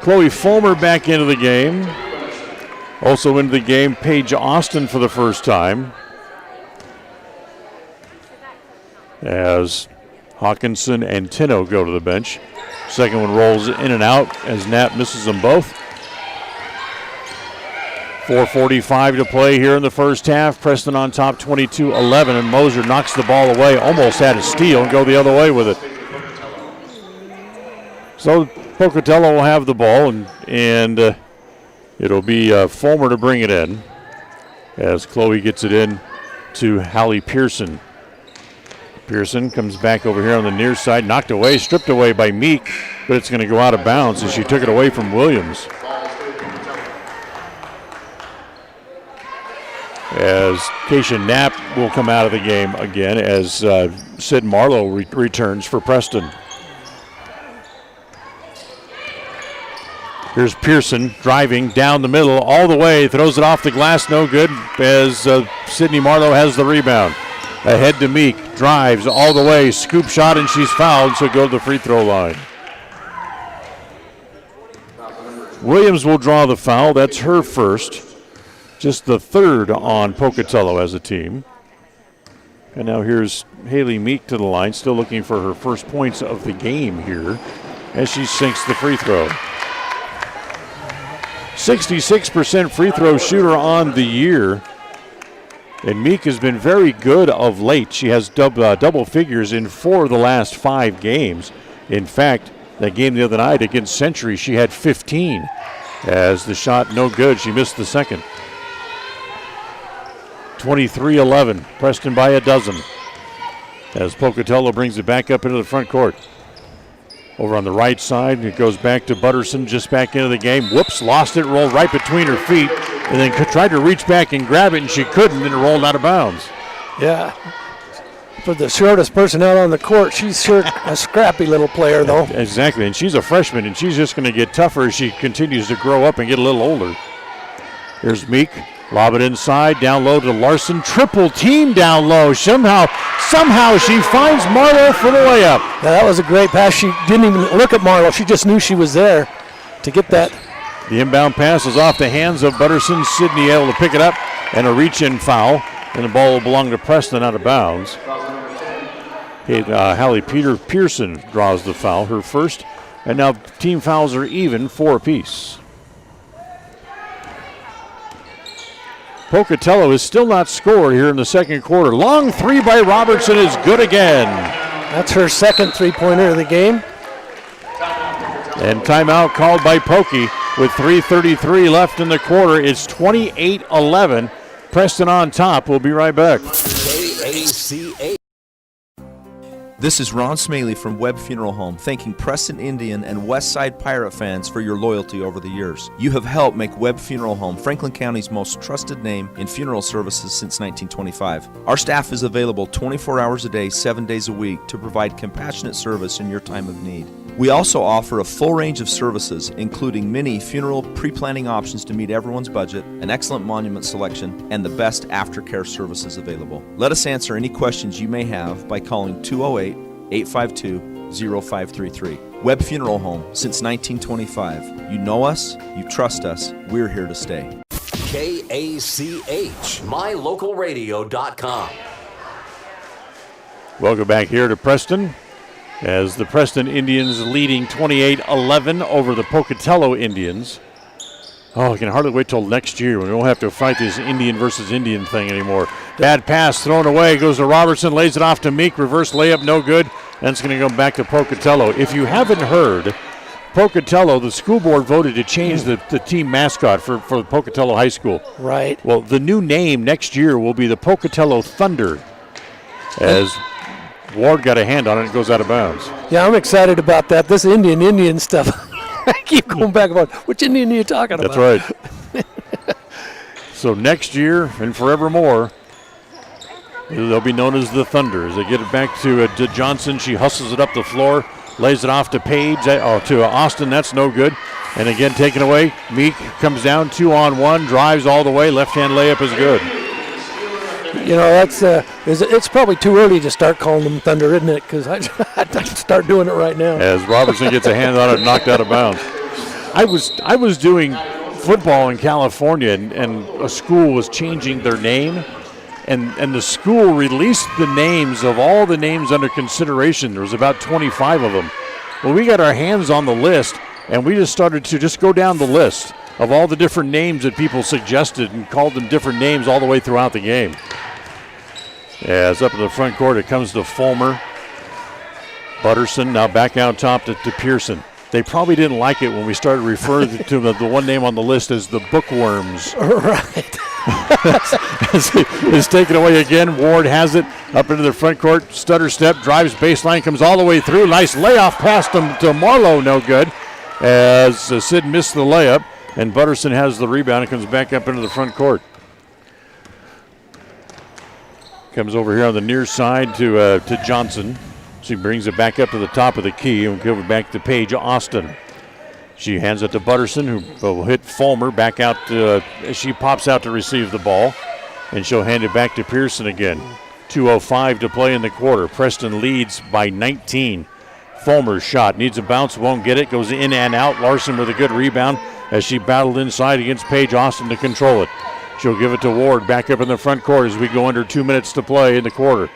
Speaker 1: Chloe Fulmer back into the game. Also into the game, Paige Austin for the first time. As Hawkinson and Tino go to the bench. Second one rolls in and out as Knapp misses them both. 4:45 to play here in the first half. Preston on top 22-11, and Moser knocks the ball away. Almost had a steal and go the other way with it. So Pocatello will have the ball, and it'll be Fulmer to bring it in as Chloe gets it in to Hallie Pearson. Pearson comes back over here on the near side, knocked away, stripped away by Meek, but it's going to go out of bounds as she took it away from Williams. As Keisha Knapp will come out of the game again as Sid Marlowe returns for Preston. Here's Pearson driving down the middle all the way, throws it off the glass, no good, as Sydney Marlowe has the rebound. Ahead to Meek, drives all the way, scoop shot, and she's fouled, so go to the free throw line. Williams will draw the foul, that's her first. Just the third on Pocatello as a team. And now here's Haley Meek to the line, still looking for her first points of the game here as she sinks the free throw. 66% free throw shooter on the year. And Meek has been very good of late. She has double figures in 4 of the last 5 games. In fact, that game the other night against Century, she had 15. As the shot no good, she missed the second. 23-11, Preston by a dozen. As Pocatello brings it back up into the front court. Over on the right side, it goes back to Butterson, just back into the game. Whoops, lost it, rolled right between her feet, and then tried to reach back and grab it, and she couldn't, and it rolled out of bounds.
Speaker 2: Yeah. For the shortest person out on the court, she's sure a scrappy little player, though.
Speaker 1: Exactly, and she's a freshman, and she's just going to get tougher as she continues to grow up and get a little older. Here's Meek. Lob it inside, down low to Larson. Triple team down low. Somehow she finds Marlowe for the layup.
Speaker 2: Now that was a great pass. She didn't even look at Marlowe. She just knew she was there to get that.
Speaker 1: The inbound pass is off the hands of Butterson. Sydney able to pick it up, and a reach-in foul. And the ball will belong to Preston out of bounds. Hallie Pearson draws the foul, her first. And now team fouls are even, 4 apiece. Pocatello is still not scored here in the second quarter. Long three by Robertson is good again.
Speaker 2: That's her second three-pointer of the game.
Speaker 1: And timeout called by Pokey with 3:33 left in the quarter. It's 28-11. Preston on top. We'll be right back.
Speaker 3: KACA.
Speaker 10: This is Ron Smaley from Webb Funeral Home, thanking Preston Indian and Westside Pirate fans for your loyalty over the years. You have helped make Webb Funeral Home Franklin County's most trusted name in funeral services since 1925. Our staff is available 24 hours a day, 7 days a week to provide compassionate service in your time of need. We also offer a full range of services, including many funeral pre-planning options to meet everyone's budget, an excellent monument selection, and the best aftercare services available. Let us answer any questions you may have by calling 208-852-0533. Webb Funeral Home, since 1925. You know us, you trust us, we're here to stay.
Speaker 3: KACH, mylocalradio.com.
Speaker 1: Welcome back here to Preston, as the Preston Indians leading 28-11 over the Pocatello Indians. Oh, I can hardly wait till next year when we won't have to fight this Indian versus Indian thing anymore. Bad pass thrown away, goes to Robertson, lays it off to Meek, reverse layup, no good, and it's going to go back to Pocatello. If you haven't heard, Pocatello, the school board voted to change the team mascot for Pocatello High School.
Speaker 2: Right.
Speaker 1: Well, the new name next year will be the Pocatello Thunder, as Ward got a hand on it and goes out of bounds.
Speaker 2: Yeah, I'm excited about that. This Indian stuff. I keep going back about which Indian are you talking about?
Speaker 1: That's right. So next year and forevermore, they'll be known as the Thunder. As they get it back to Johnson, she hustles it up the floor, lays it off to Page, to Austin. That's no good. And again, taken away. Meek comes down 2-on-1, drives all the way. Left-hand layup is good.
Speaker 2: You know, that's it's probably too early to start calling them Thunder, isn't it? Because I'd start doing it right now.
Speaker 1: As Robertson gets a hand on it, knocked out of bounds. I was doing football in California, and a school was changing their name, and the school released the names of all the names under consideration. There was about 25 of them. Well, we got our hands on the list, and we just started to just go down the list of all the different names that people suggested and called them different names all the way throughout the game. As up in the front court, it comes to Fulmer. Butterson now back out top to Pearson. They probably didn't like it when we started referring to the one name on the list as the Bookworms.
Speaker 2: Right.
Speaker 1: It's taken away again. Ward has it up into the front court. Stutter step, drives baseline, comes all the way through. Nice layoff pass to Marlowe, no good. As Sid missed the layup, and Butterson has the rebound and comes back up into the front court. Comes over here on the near side to Johnson. She brings it back up to the top of the key and give it back to Paige Austin. She hands it to Butterson, who will hit Fulmer back out. She pops out to receive the ball, and she'll hand it back to Pearson again. 2:05 to play in the quarter. Preston leads by 19. Fulmer's shot needs a bounce, won't get it, goes in and out. Larson with a good rebound as she battled inside against Paige Austin to control it. She'll give it to Ward back up in the front court as we go under 2 minutes to play in the quarter.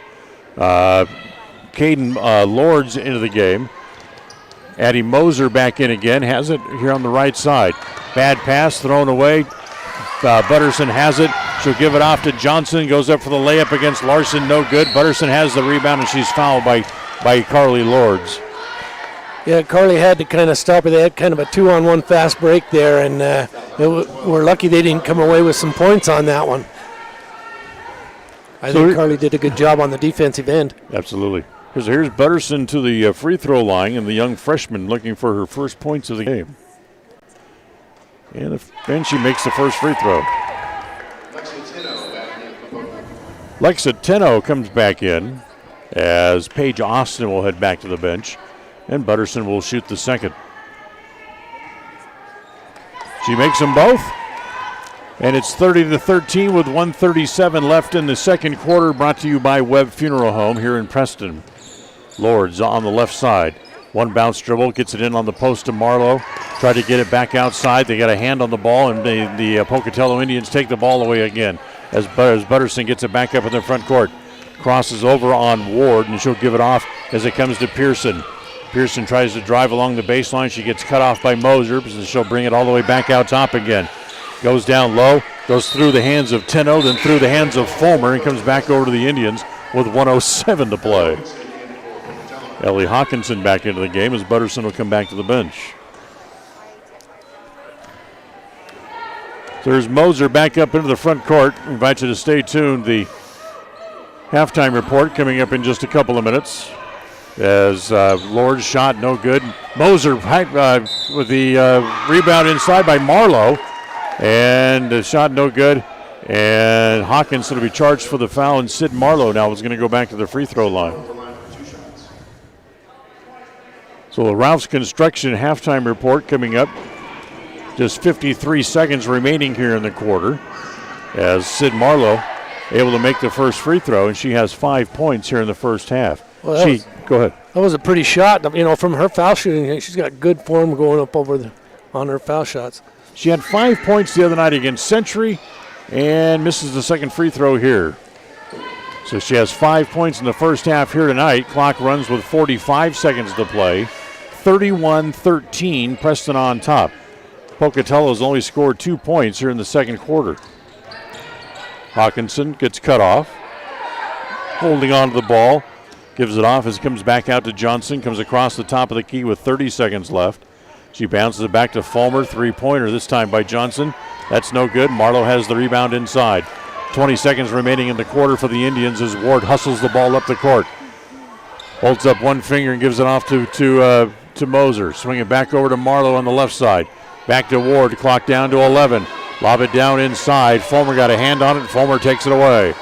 Speaker 1: Caden Lords into the game. Addie Moser back in again, has it here on the right side. Bad pass thrown away. Butterson has it. She'll give it off to Johnson. Goes up for the layup against Larson, no good. Butterson has the rebound, and she's fouled by Carly Lords.
Speaker 2: Yeah, Carly had to kind of stop it. They had kind of a 2-on-1 fast break there, and we're lucky they didn't come away with some points on that one. I think Carly did a good job on the defensive end.
Speaker 1: Absolutely. Here's Butterson to the free throw line, and the young freshman looking for her first points of the game. And she makes the first free throw. Lexa Tenno comes back in as Paige Austin will head back to the bench, and Butterson will shoot the second. She makes them both, and it's 30-13 with 1:37 left in the second quarter, brought to you by Webb Funeral Home here in Preston. Lords on the left side. One bounce dribble, gets it in on the post to Marlowe. Try to get it back outside. They got a hand on the ball, and the Pocatello Indians take the ball away again as Butterson gets it back up in the front court. Crosses over on Ward, and she'll give it off as it comes to Pearson. Pearson tries to drive along the baseline. She gets cut off by Moser, and she'll bring it all the way back out top again. Goes down low, goes through the hands of Tenno, then through the hands of Fulmer, and comes back over to the Indians with 1:07 to play. Ellie Hawkinson back into the game as Butterson will come back to the bench. There's Moser back up into the front court. I invite you to stay tuned. The halftime report coming up in just a couple of minutes. As Lord's shot, no good. Moser with the rebound inside by Marlowe. And the shot no good. And Hawkinson will be charged for the foul. And Sid Marlowe now is going to go back to the free throw line. So the Ralph's Construction halftime report coming up. Just 53 seconds remaining here in the quarter. As Sid Marlowe able to make the first free throw, and she has 5 points here in the first half.
Speaker 2: Well,
Speaker 1: go ahead.
Speaker 2: That was a pretty shot. You know, from her foul shooting, she's got good form going up on her foul shots.
Speaker 1: She had 5 points the other night against Century and misses the second free throw here. So she has 5 points in the first half here tonight. Clock runs with 45 seconds to play. 31-13, Preston on top. Pocatello's only scored 2 points here in the second quarter. Hawkinson gets cut off. Holding on to the ball. Gives it off as it comes back out to Johnson. Comes across the top of the key with 30 seconds left. She bounces it back to Fulmer. Three-pointer this time by Johnson. That's no good. Marlowe has the rebound inside. 20 seconds remaining in the quarter for the Indians as Ward hustles the ball up the court. Holds up one finger and gives it off to to Moser. Swing it back over to Marlowe on the left side. Back to Ward. Clock down to 11. Lob it down inside. Fulmer got a hand on it, and Fulmer takes it away.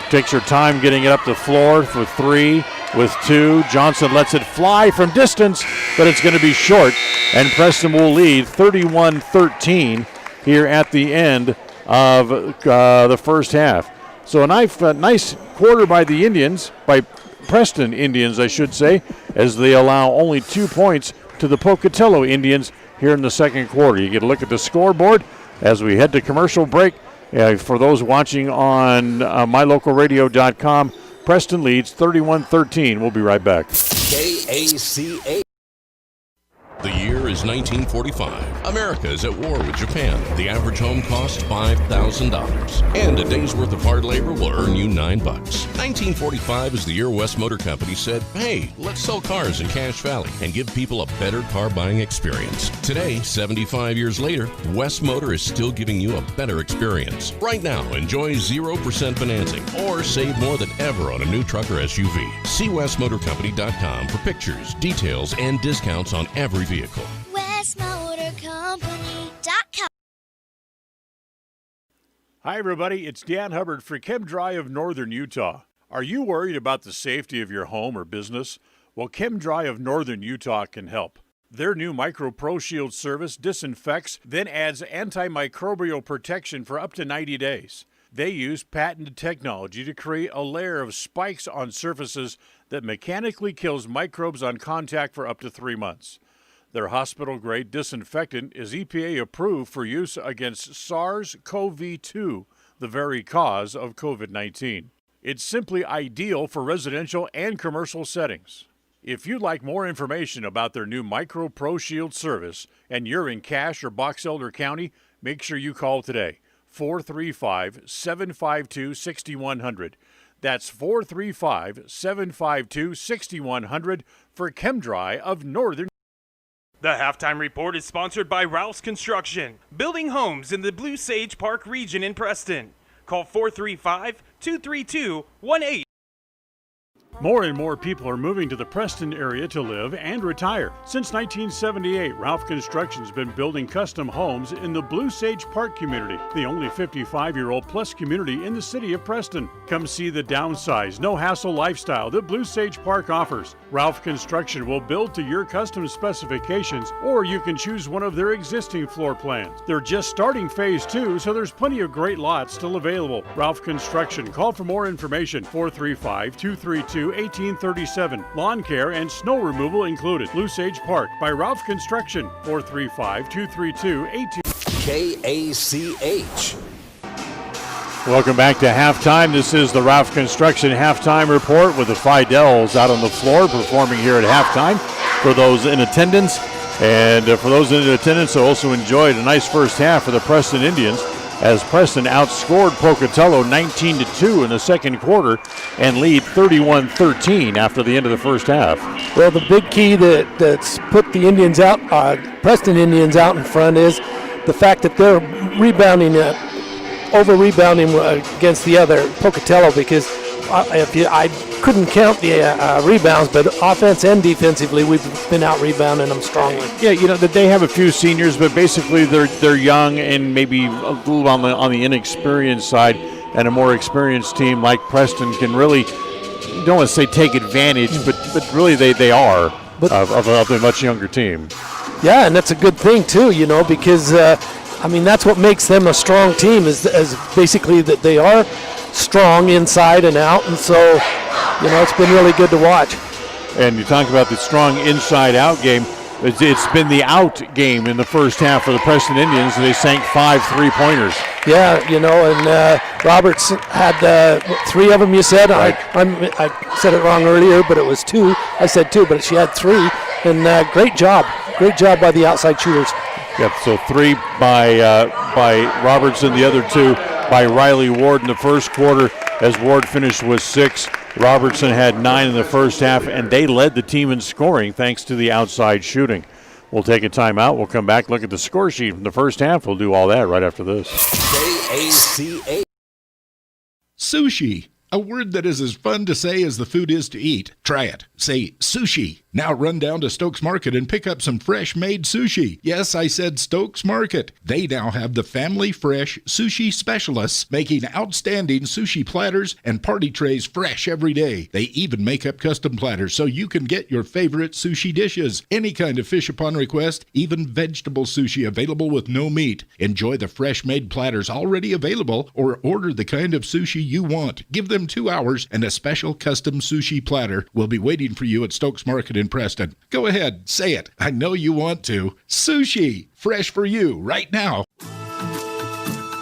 Speaker 1: Takes her time getting it up the floor for 3 with 2. Johnson lets it fly from distance, but it's going to be short. And Preston will lead 31-13 here at the end of the first half. So a nice quarter by the Indians, by Preston Indians, I should say, as they allow only 2 points to the Pocatello Indians here in the second quarter. You get a look at the scoreboard as we head to commercial break. For those watching on mylocalradio.com, Preston leads 31-13. We'll be right back.
Speaker 3: KACA.
Speaker 6: The year is 1945. America is at war with Japan. The average home costs $5,000. And a day's worth of hard labor will earn you $9. 1945 is the year West Motor Company said, hey, let's sell cars in Cache Valley and give people a better car buying experience. Today, 75 years later, West Motor is still giving you a better experience. Right now, enjoy 0% financing or save more than ever on a new truck or SUV. See westmotorcompany.com for pictures, details, and discounts on every vehicle.
Speaker 14: WestMotorCompany.com.
Speaker 1: Hi, everybody. It's Dan Hubbard for ChemDry of Northern Utah. Are you worried about the safety of your home or business? Well, ChemDry of Northern Utah can help. Their new Micro Pro Shield service disinfects, then adds antimicrobial protection for up to 90 days. They use patented technology to create a layer of spikes on surfaces that mechanically kills microbes on contact for up to 3 months. Their hospital-grade disinfectant is EPA approved for use against SARS-CoV-2, the very cause of COVID-19. It's simply ideal for residential and commercial settings. If you'd like more information about their new Micro Pro Shield service and you're in Cache or Box Elder County, make sure you call today, 435-752-6100. That's 435-752-6100 for ChemDry of Northern.
Speaker 9: The Halftime Report is sponsored by Ralph's Construction, building homes in the Blue Sage Park region in Preston. Call 435-232-18.
Speaker 1: More and more people are moving to the Preston area to live and retire. Since 1978, Ralph Construction's been building custom homes in the Blue Sage Park community, the only 55-year-old plus community in the city of Preston. Come see the downsized, no-hassle lifestyle that Blue Sage Park offers. Ralph Construction will build to your custom specifications, or you can choose one of their existing floor plans. They're just starting phase 2, so there's plenty of great lots still available. Ralph Construction. Call for more information, 435-232-1837. Lawn care and snow removal included. Blue Sage Park by Ralph Construction. 435-232-18.
Speaker 3: KACH.
Speaker 1: Welcome back to halftime. This is the Ralph Construction halftime report with the Fidels out on the floor performing here at halftime. For those in attendance, and for those in attendance who also enjoyed a nice first half for the Preston Indians, as Preston outscored Pocatello 19-2 in the second quarter and lead 31-13 after the end of the first half.
Speaker 2: Well, the big key that's put the Indians out, Preston Indians out in front, is the fact that they're rebounding, over-rebounding against the other Pocatello, because I couldn't count the rebounds, but offense and defensively, we've been out-rebounding them strongly.
Speaker 1: Yeah, you know, they have a few seniors, but basically they're young and maybe a little on the inexperienced side, and a more experienced team like Preston can really, you don't want to say take advantage, but really they are of a much younger team.
Speaker 2: Yeah, and that's a good thing too, you know, because that's what makes them a strong team is basically that they are strong inside and out, and so, you know, it's been really good to watch.
Speaker 1: And you talk about the strong inside-out game. It's been the out game in the first half for the Preston Indians. They sank 5 3-pointers.
Speaker 2: Yeah, you know, and Roberts had 3 of them, you said. Right. I said it wrong earlier, but it was 2. I said 2, but she had 3. And great job. Great job by the outside shooters.
Speaker 1: Yep, so 3 by Roberts and the other 2 by Riley Ward in the first quarter, as Ward finished with 6. Robertson had 9 in the first half, and they led the team in scoring thanks to the outside shooting. We'll take a timeout. We'll come back, look at the score sheet from the first half. We'll do all that right after this.
Speaker 3: KACA.
Speaker 4: Sushi, a word that is as fun to say as the food is to eat. Try it. Say sushi. Now run down to Stokes Market and pick up some fresh-made sushi. Yes, I said Stokes Market. They now have the family fresh sushi specialists making outstanding sushi platters and party trays fresh every day. They even make up custom platters so you can get your favorite sushi dishes. Any kind of fish upon request, even vegetable sushi available with no meat. Enjoy the fresh-made platters already available or order the kind of sushi you want. Give them 2 hours and a special custom sushi platter will be waiting for you at Stokes Market in Preston. Go ahead, say it. I know you want to. Sushi, fresh for you right now.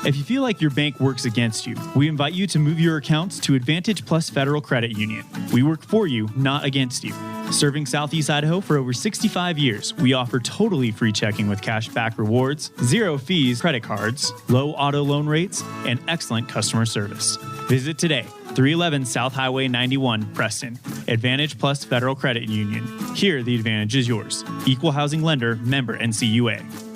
Speaker 16: If you feel like your bank works against you, we invite you to move your accounts to Advantage Plus Federal Credit Union. We work for you, not against you. Serving Southeast Idaho for over 65 years, we offer totally free checking with cash back rewards, 0 fees credit cards, low auto loan rates, and excellent customer service. Visit today, 311 South Highway 91, Preston. Advantage Plus Federal Credit Union. Here, the advantage is yours. Equal housing lender, member NCUA.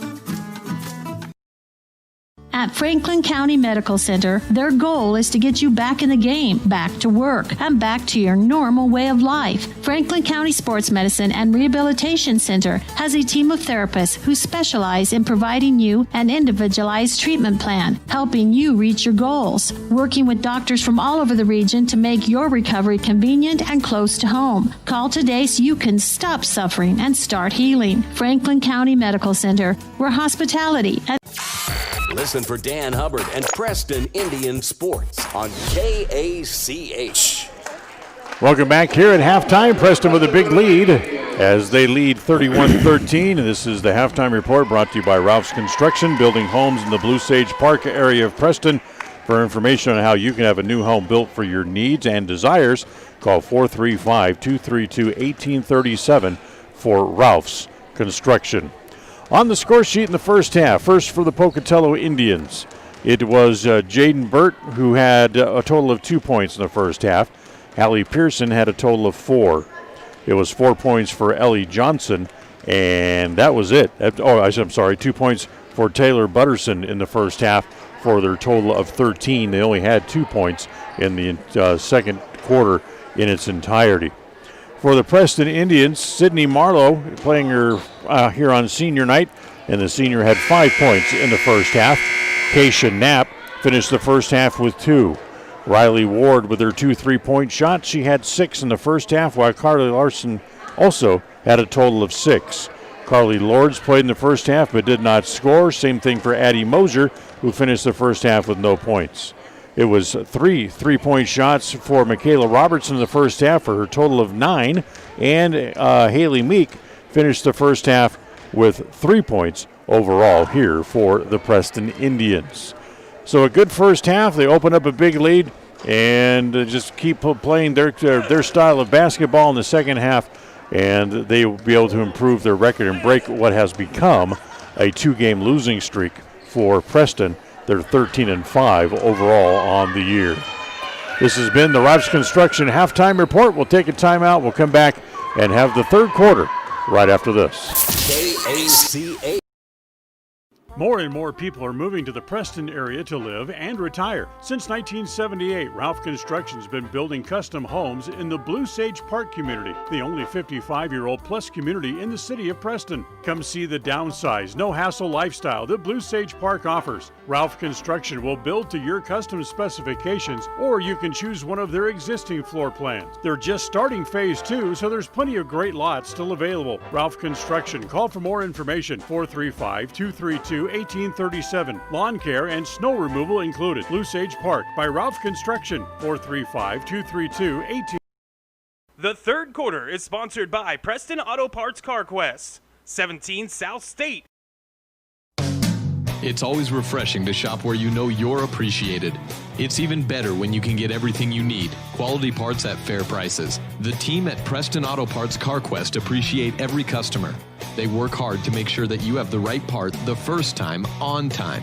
Speaker 17: At Franklin County Medical Center, their goal is to get you back in the game, back to work, and back to your normal way of life. Franklin County Sports Medicine and Rehabilitation Center has a team of therapists who specialize in providing you an individualized treatment plan, helping you reach your goals, working with doctors from all over the region to make your recovery convenient and close to home. Call today so you can stop suffering and start healing. Franklin County Medical Center, where hospitality and
Speaker 3: Listen for Dan Hubbard and Preston Indian Sports on KACH.
Speaker 1: Welcome back here at halftime. Preston with a big lead as they lead 31-13. And this is the halftime report brought to you by Ralph's Construction, building homes in the Blue Sage Park area of Preston. For information on how you can have a new home built for your needs and desires, call 435-232-1837 for Ralph's Construction. On the score sheet in the first half, first for the Pocatello Indians, it was Jaden Burt who had a total of 2 points in the first half. Hallie Pearson had a total of 4. It was 4 points for Ellie Johnson, and that was it. I'm sorry, 2 points for Taylor Butterson in the first half for their total of 13. They only had 2 points in the second quarter in its entirety. For the Preston Indians, Sydney Marlowe playing her here on senior night, and the senior had 5 points in the first half. Keisha Knapp finished the first half with 2. Riley Ward with her 2 3-point shots. She had 6 in the first half, while Kylie Larson also had a total of 6. Carly Lords played in the first half but did not score. Same thing for Addie Moser, who finished the first half with no points. It was 3 3-point shots for Michaela Robertson in the first half for her total of 9. And Haley Meek finished the first half with 3 points overall here for the Preston Indians. So a good first half. They open up a big lead and just keep playing their style of basketball in the second half. And they will be able to improve their record and break what has become a 2-game losing streak for Preston. They're 13-5 overall on the year. This has been the Ralph's Construction halftime report. We'll take a timeout. We'll come back and have the third quarter right after this.
Speaker 3: KACH.
Speaker 18: More and more people are moving to the Preston area to live and retire. Since 1978, Ralph Construction's been building custom homes in the Blue Sage Park community, the only 55-year-old plus community in the city of Preston. Come see the downsized, no-hassle lifestyle that Blue Sage Park offers. Ralph Construction will build to your custom specifications, or you can choose one of their existing floor plans. They're just starting phase 2, so there's plenty of great lots still available. Ralph Construction. Call for more information, 435-232-1837. Lawn care and snow removal included. Blue Sage Park by Ralph Construction, 435-232-1837.
Speaker 9: The third quarter is sponsored by Preston Auto Parts CarQuest, 17 South State.
Speaker 8: It's always refreshing to shop where you know you're appreciated. It's even better when you can get everything you need, quality parts at fair prices. The team at Preston Auto Parts CarQuest appreciate every customer. They work hard to make sure that you have the right part the first time, on time.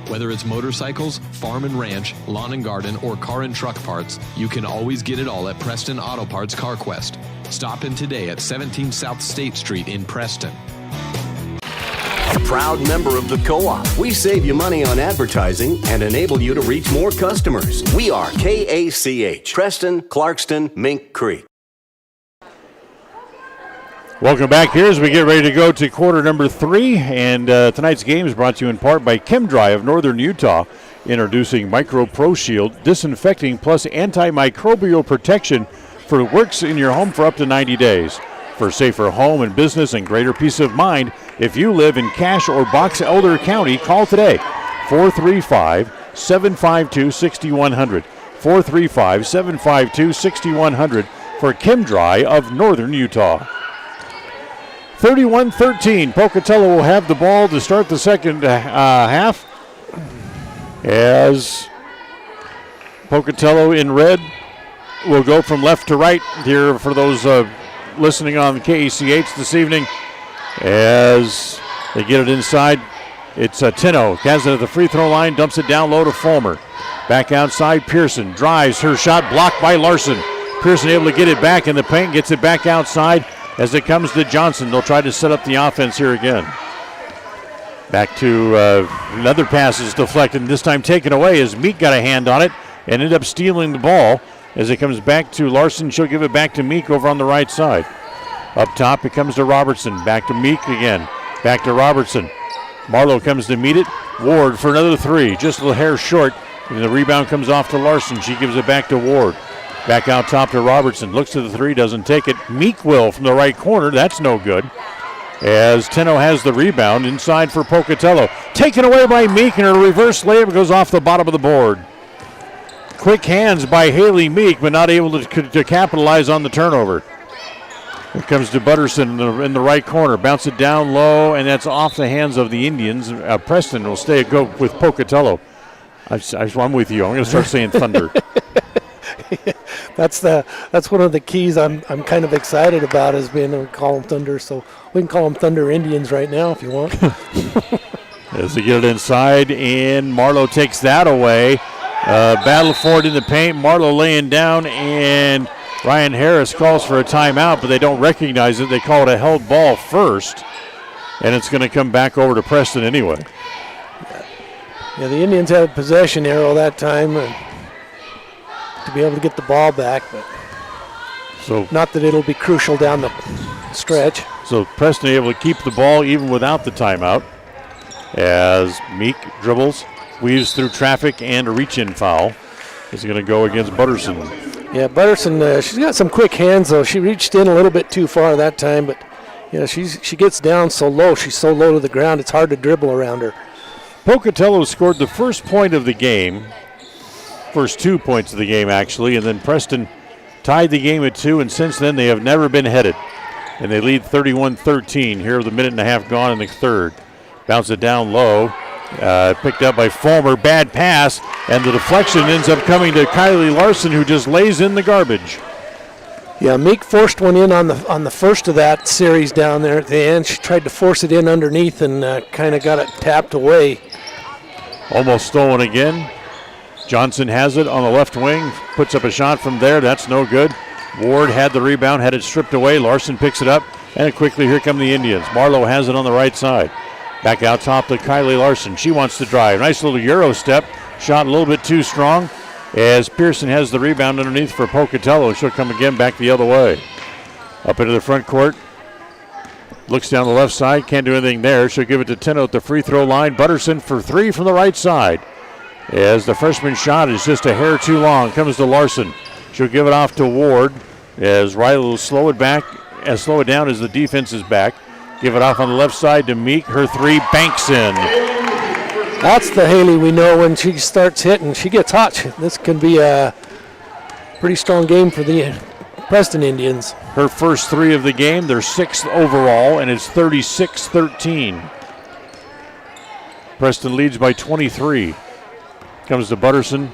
Speaker 8: Whether it's motorcycles, farm and ranch, lawn and garden, or car and truck parts, you can always get it all at Preston Auto Parts CarQuest. Stop in today at 17 South State Street in Preston.
Speaker 3: proud member of the co-op. We save you money on advertising and enable you to reach more customers. We are KACH, Preston, Clarkston, Mink Creek.
Speaker 1: Welcome back here as we get ready to go to quarter number 3. And tonight's game is brought to you in part by ChemDry of Northern Utah. Introducing Micro Pro Shield, disinfecting plus antimicrobial protection for works in your home for up to 90 days. For safer home and business and greater peace of mind, if you live in Cache or Box Elder County, call today. 435-752-6100. 435-752-6100 for ChemDry of Northern Utah. 31-13. Pocatello will have the ball to start the second half as Pocatello in red will go from left to right here for those listening on KACH this evening as they get it inside. It's Tino. Has it at the free throw line, dumps it down low to Fulmer. Back outside, Pearson drives. Her shot blocked by Larson. Pearson able to get it back in the paint, gets it back outside. As it comes to Johnson, they'll try to set up the offense here again. Back to another pass is deflected, and this time taken away as Meek got a hand on it and ended up stealing the ball. As it comes back to Larson, she'll give it back to Meek over on the right side. Up top, it comes to Robertson. Back to Meek again. Back to Robertson. Marlowe comes to meet it. Ward for another three, just a little hair short. And the rebound comes off to Larson. She gives it back to Ward. Back out top to Robertson. Looks to the three, doesn't take it. Meek will from the right corner. That's no good. As Teno has the rebound inside for Pocatello. Taken away by Meek, and a reverse layup goes off the bottom of the board. Quick hands by Haley Meek, but not able to capitalize on the turnover. Here comes to Butterson in the right corner. Bounce it down low, and that's off the hands of the Indians. Preston will go with Pocatello. I'm with you. I'm going to start saying Thunder.
Speaker 2: That's one of the keys I'm kind of excited about, is being able to call them Thunder. So we can call them Thunder Indians right now if you want.
Speaker 1: As they get it inside, and Marlowe takes that away. Battle for it in the paint. Marlowe laying down, and Ryan Harris calls for a timeout, but they don't recognize it. They call it a held ball first, and it's going to come back over to Preston anyway.
Speaker 2: Yeah, the Indians had possession arrow that time to be able to get the ball back, but
Speaker 1: so
Speaker 2: not that it'll be crucial down the stretch.
Speaker 1: So Preston able to keep the ball even without the timeout as Meek dribbles, weaves through traffic, and a reach-in foul is going to go against Butterson.
Speaker 2: Yeah, Butterson, she's got some quick hands, though. She reached in a little bit too far that time, but she gets down so low. She's so low to the ground, it's hard to dribble around her.
Speaker 1: Pocatello scored the first point of the game, first 2 points of the game, actually, and then Preston tied the game at 2, and since then they have never been headed. And they lead 31-13 here with a minute and a half gone in the third. Bounce it down low. Picked up by Fulmer. Bad pass, and the deflection ends up coming to Kylie Larson, who just lays in the garbage.
Speaker 2: Yeah, Meek forced one in on the first of that series down there at the end. She tried to force it in underneath and kind of got it tapped away.
Speaker 1: Almost stolen again. Johnson has it on the left wing, puts up a shot from there. That's no good. Ward had the rebound, had it stripped away. Larson picks it up, and quickly here come the Indians. Marlowe has it on the right side. Back out top to Kylie Larson. She wants to drive. Nice little Euro step. Shot a little bit too strong as Pearson has the rebound underneath for Pocatello. She'll come again back the other way. Up into the front court. Looks down the left side. Can't do anything there. She'll give it to Teno at the free throw line. Butterson for three from the right side. As the freshman shot is just a hair too long. Comes to Larson. She'll give it off to Ward as Riley will slow it down as the defense is back. Give it off on the left side to Meek. Her three banks in.
Speaker 2: That's the Haley we know when she starts hitting. She gets hot. This can be a pretty strong game for the Preston Indians.
Speaker 1: Her first three of the game, they're sixth overall, and it's 36-13. Preston leads by 23. Comes to Butterson.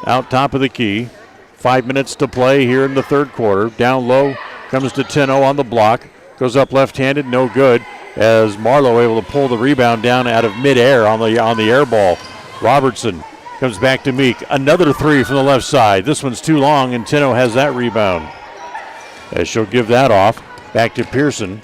Speaker 1: Out top of the key. 5 minutes to play here in the third quarter. Down low comes to Teno on the block. Goes up left-handed, no good, as Marlowe able to pull the rebound down out of midair on the air ball. Robertson comes back to Meek. Another three from the left side. This one's too long, and Teno has that rebound. As she'll give that off. Back to Pearson.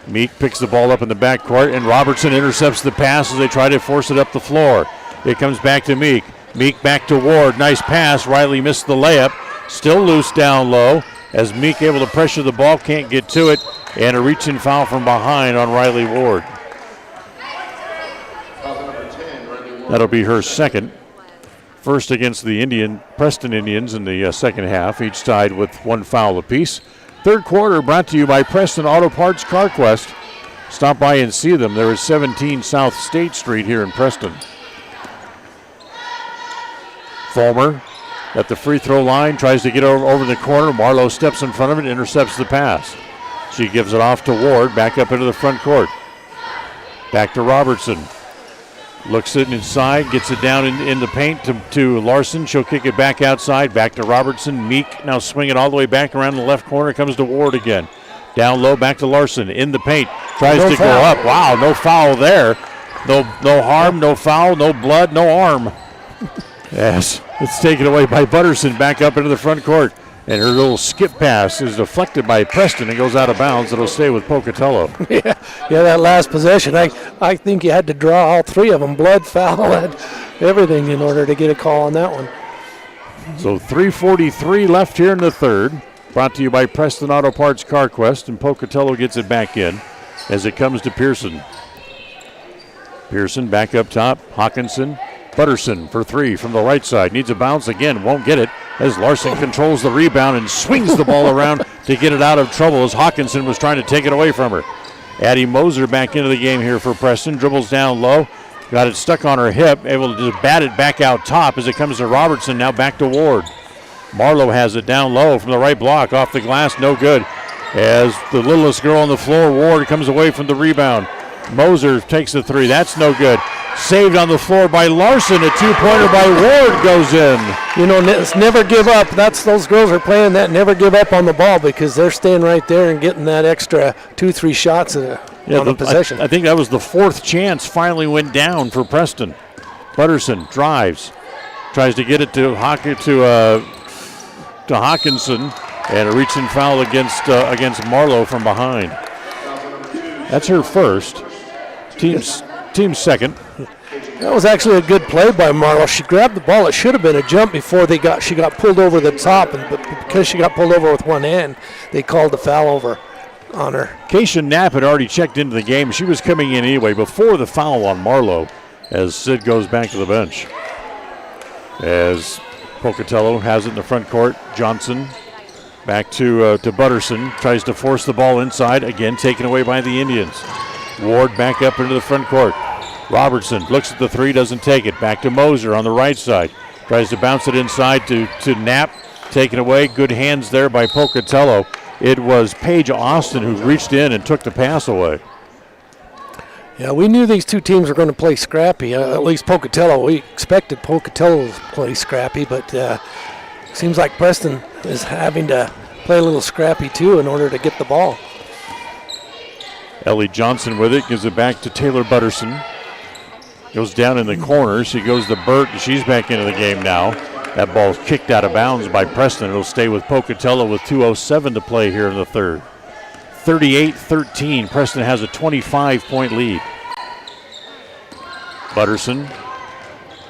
Speaker 1: Meek picks the ball up in the backcourt, and Robertson intercepts the pass as they try to force it up the floor. It comes back to Meek. Meek back to Ward. Nice pass. Riley missed the layup. Still loose down low as Meek able to pressure the ball, can't get to it, and a reach-in foul from behind on Riley Ward. That'll be her second. First against the Preston Indians in the second half, each tied with one foul apiece. Third quarter brought to you by Preston Auto Parts CarQuest. Stop by and see them. There is 17 South State Street here in Preston. Fulmer at the free throw line, tries to get over the corner. Marlowe steps in front of it, intercepts the pass. She gives it off to Ward, back up into the front court. Back to Robertson. Looks it inside, gets it down in the paint to Larson. She'll kick it back outside, back to Robertson. Meek now swinging all the way back around the left corner, comes to Ward again. Down low, back to Larson, in the paint, tries to go up. Wow, no foul there. No harm, no foul, no blood, no arm. Yes, it's taken away by Butterson, back up into the front court. And her little skip pass is deflected by Preston and goes out of bounds. It'll stay with Pocatello.
Speaker 2: Yeah, that last possession, I think you had to draw all three of them, blood, foul, and everything in order to get a call on that one.
Speaker 1: So 3:43 left here in the third. Brought to you by Preston Auto Parts CarQuest, and Pocatello gets it back in as it comes to Pearson. Pearson back up top, Hawkinson. Butterson for three from the right side. Needs a bounce again, won't get it as Larson controls the rebound and swings the ball around to get it out of trouble as Hawkinson was trying to take it away from her. Addie Moser back into the game here for Preston. Dribbles down low, got it stuck on her hip, able to just bat it back out top as it comes to Robertson, now back to Ward. Marlowe has it down low from the right block, off the glass, no good. As the littlest girl on the floor, Ward comes away from the rebound. Moser takes the three, that's no good. Saved on the floor by Larson. A two-pointer by Ward goes in.
Speaker 2: You know, it's never give up. Those girls are playing that never give up on the ball because they're staying right there and getting that extra 2-3 shots on a possession.
Speaker 1: I think that was the fourth chance finally went down for Preston. Butterson drives, tries to get it to Hawkinson, and a reach-in foul against Marlowe from behind. That's her first. Team's second.
Speaker 2: That was actually a good play by Marlowe. She grabbed the ball. It should have been a jump before she got pulled over the top, but because she got pulled over with one hand, they called the foul over on her.
Speaker 1: Keisha Knapp had already checked into the game. She was coming in anyway before the foul on Marlowe as Sid goes back to the bench. As Pocatello has it in the front court. Johnson back to Butterson. Tries to force the ball inside. Again, taken away by the Indians. Ward back up into the front court. Robertson looks at the three, doesn't take it. Back to Moser on the right side. Tries to bounce it inside to Knapp. Taken away. Good hands there by Pocatello. It was Paige Austin who reached in and took the pass away.
Speaker 2: Yeah, we knew these two teams were going to play scrappy, at least Pocatello. We expected Pocatello to play scrappy, but seems like Preston is having to play a little scrappy too in order to get the ball.
Speaker 1: Ellie Johnson with it, gives it back to Taylor Butterson. Goes down in the corner. She goes to Burt, and she's back into the game now. That ball's kicked out of bounds by Preston. It'll stay with Pocatello with 2:07 to play here in the third. 38-13. Preston has a 25-point lead. Butterson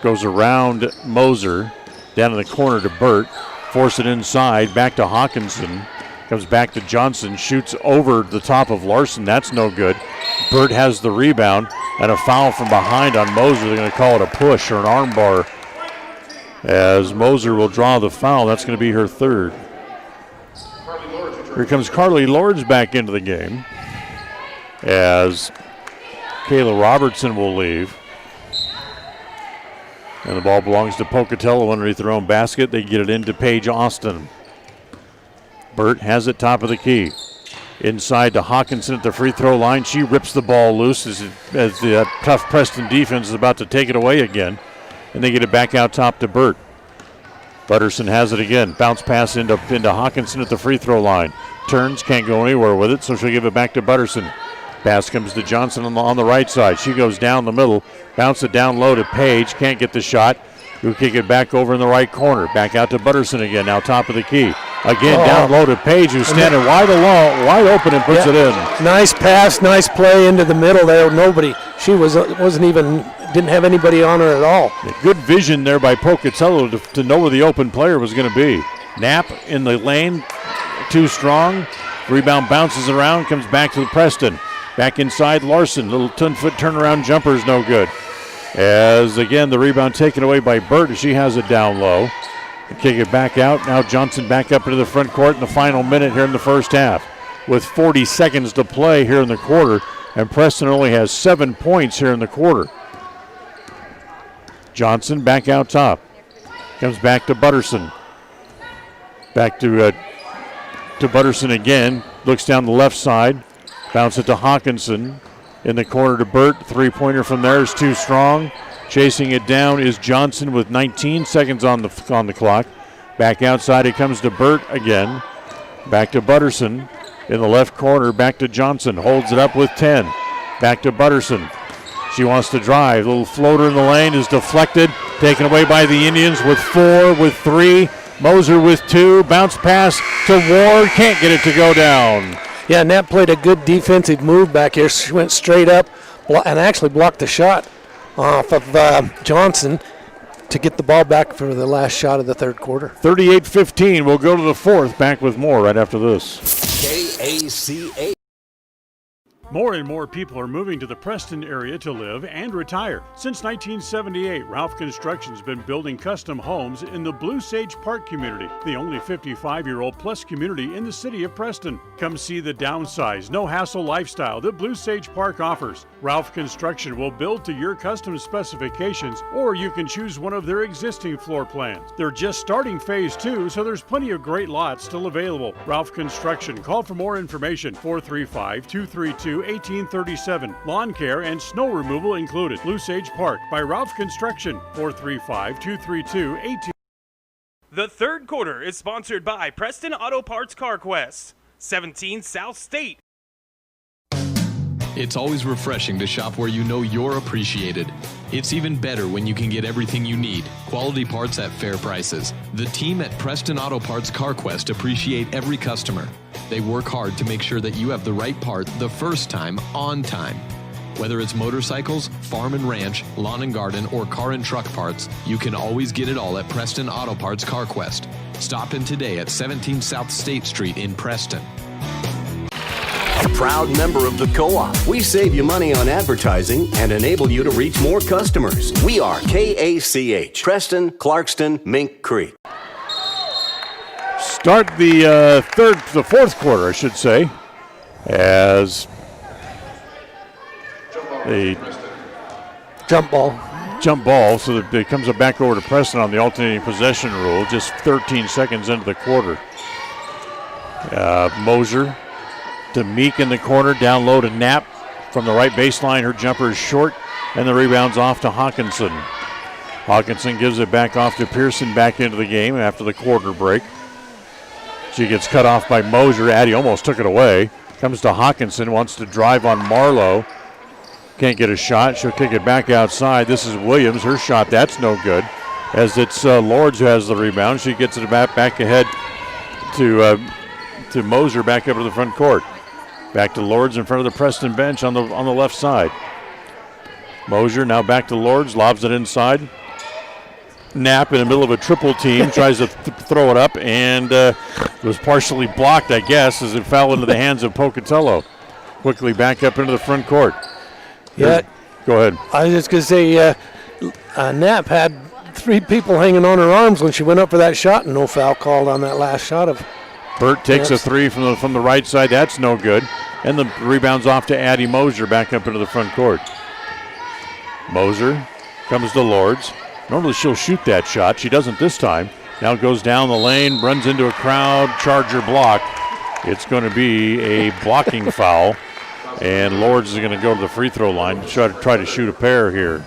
Speaker 1: goes around Moser, down in the corner to Burt. Force it inside, back to Hawkinson. Comes back to Johnson, shoots over the top of Larson. That's no good. Burt has the rebound, and a foul from behind on Moser. They're going to call it a push or an arm bar as Moser will draw the foul. That's going to be her third. Here comes Carly Lords back into the game as Kayla Robertson will leave. And the ball belongs to Pocatello underneath their own basket. They get it into Paige Austin. Burt has it top of the key. Inside to Hawkinson at the free throw line. She rips the ball loose as the tough Preston defense is about to take it away again. And they get it back out top to Burt. Butterson has it again. Bounce pass into Hawkinson at the free throw line. Turns, can't go anywhere with it, so she'll give it back to Butterson. Pass comes to Johnson on the right side. She goes down the middle. Bounce it down low to Page. Can't get the shot. Who kick it back over in the right corner. Back out to Butterson again, now top of the key. Again, down low to Page, who's standing wide open and puts it in.
Speaker 2: Nice pass, nice play into the middle there. Nobody. She didn't have anybody on her at all.
Speaker 1: Good vision there by Pocatello to know where the open player was going to be. Knapp in the lane, too strong. Rebound bounces around, comes back to Preston. Back inside Larson. Little 10-foot turnaround jumper is no good. As again, the rebound taken away by Burt. She has it down low. Kick it back out. Now Johnson back up into the front court in the final minute here in the first half. With 40 seconds to play here in the quarter. And Preston only has 7 points here in the quarter. Johnson back out top. Comes back to Butterson. Back to Butterson again. Looks down the left side. Bounce it to Hawkinson. In the corner to Burt. Three-pointer from there is too strong. Chasing it down is Johnson with 19 seconds on the clock. Back outside it comes to Burt again. Back to Butterson. In the left corner, back to Johnson. Holds it up with 10. Back to Butterson. She wants to drive. Little floater in the lane is deflected. Taken away by the Indians with 4, with 3. Moser with 2. Bounce pass to Ward. Can't get it to go down.
Speaker 2: Yeah, Knapp played a good defensive move back here. She went straight up and actually blocked the shot off of Johnson to get the ball back for the last shot of the third quarter.
Speaker 1: 38-15. We'll go to the fourth. Back with more right after this.
Speaker 3: KACA.
Speaker 18: More and more people are moving to the Preston area to live and retire. Since 1978, Ralph Construction's been building custom homes in the Blue Sage Park community, the only 55-year-old plus community in the city of Preston. Come see the downsized, no-hassle lifestyle that Blue Sage Park offers. Ralph Construction will build to your custom specifications, or you can choose one of their existing floor plans. They're just starting phase 2, so there's plenty of great lots still available. Ralph Construction. Call for more information. 435-232-1837. Lawn care and snow removal included. Blue Sage Park by Ralph Construction. 435-232-1837.
Speaker 9: The third quarter is sponsored by Preston Auto Parts CarQuest, 17 South State.
Speaker 8: It's always refreshing to shop where you know you're appreciated. It's even better when you can get everything you need, quality parts at fair prices. The team at Preston Auto Parts CarQuest appreciate every customer. They work hard to make sure that you have the right part the first time, on time. Whether it's motorcycles, farm and ranch, lawn and garden, or car and truck parts, you can always get it all at Preston Auto Parts CarQuest. Stop in today at 17 South State Street in Preston.
Speaker 3: A proud member of the Co-op. We save you money on advertising and enable you to reach more customers. We are KACH, Preston, Clarkston, Mink Creek.
Speaker 1: Start the fourth quarter, I should say, as the
Speaker 2: jump ball,
Speaker 1: so that it comes back over to Preston on the alternating possession rule, just 13 seconds into the quarter. Moser to Meek in the corner, down low to Knapp from the right baseline. Her jumper is short, and the rebound's off to Hawkinson. Hawkinson gives it back off to Pearson back into the game after the quarter break. She gets cut off by Moser. Addie almost took it away. Comes to Hawkinson, wants to drive on Marlowe. Can't get a shot. She'll kick it back outside. This is Williams. Her shot, that's no good. As it's Lords who has the rebound. She gets it back ahead to Moser back up to the front court. Back to Lords in front of the Preston bench on the left side. Moser now back to Lords, lobs it inside. Knapp in the middle of a triple team, tries to throw it up, and was partially blocked, I guess, as it fell into the hands of Pocatello. Quickly back up into the front court.
Speaker 2: Yeah.
Speaker 1: Go ahead.
Speaker 2: I was just going to say, Knapp had 3 people hanging on her arms when she went up for that shot, and no foul called on that last shot of.
Speaker 1: Burt takes a 3 from the right side. That's no good. And the rebound's off to Addie Moser back up into the front court. Moser comes to Lords. Normally she'll shoot that shot. She doesn't this time. Now goes down the lane, runs into a crowd, Charger block. It's going to be a blocking foul. And Lords is going to go to the free throw line to try to shoot a pair here.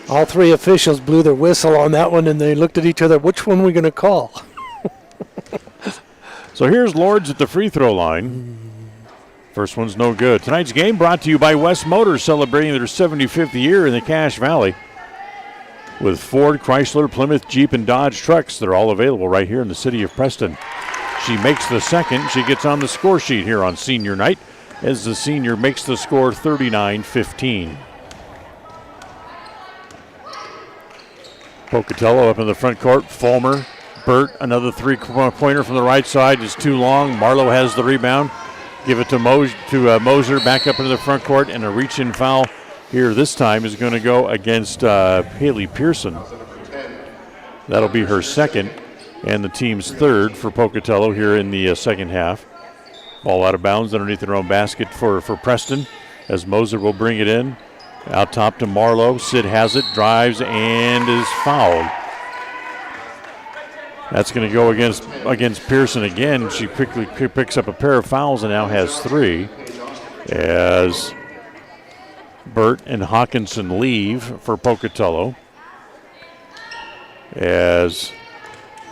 Speaker 2: All 3 officials blew their whistle on that one, and they looked at each other. Which one are we going to call?
Speaker 1: So here's Lords at the free throw line. First one's no good. Tonight's game brought to you by West Motors, celebrating their 75th year in the Cache Valley. with Ford, Chrysler, Plymouth, Jeep, and Dodge trucks. They're all available right here in the city of Preston. She makes the second. She gets on the score sheet here on senior night as the senior makes the score 39-15. Pocatello up in the front court. Fulmer, Burt, another three-pointer from the right side is too long. Marlowe has the rebound. Give it to Moser, back up into the front court, and a reach-in foul here this time is going to go against Haley Pearson. That'll be her second and the team's third for Pocatello here in the second half. Ball out of bounds underneath their own basket for Preston as Moser will bring it in. Out top to Marlowe. Sid has it, drives, and is fouled. That's going to go against Pearson again. She quickly picks up a pair of fouls and now has 3 as Burt and Hawkinson leave for Pocatello. As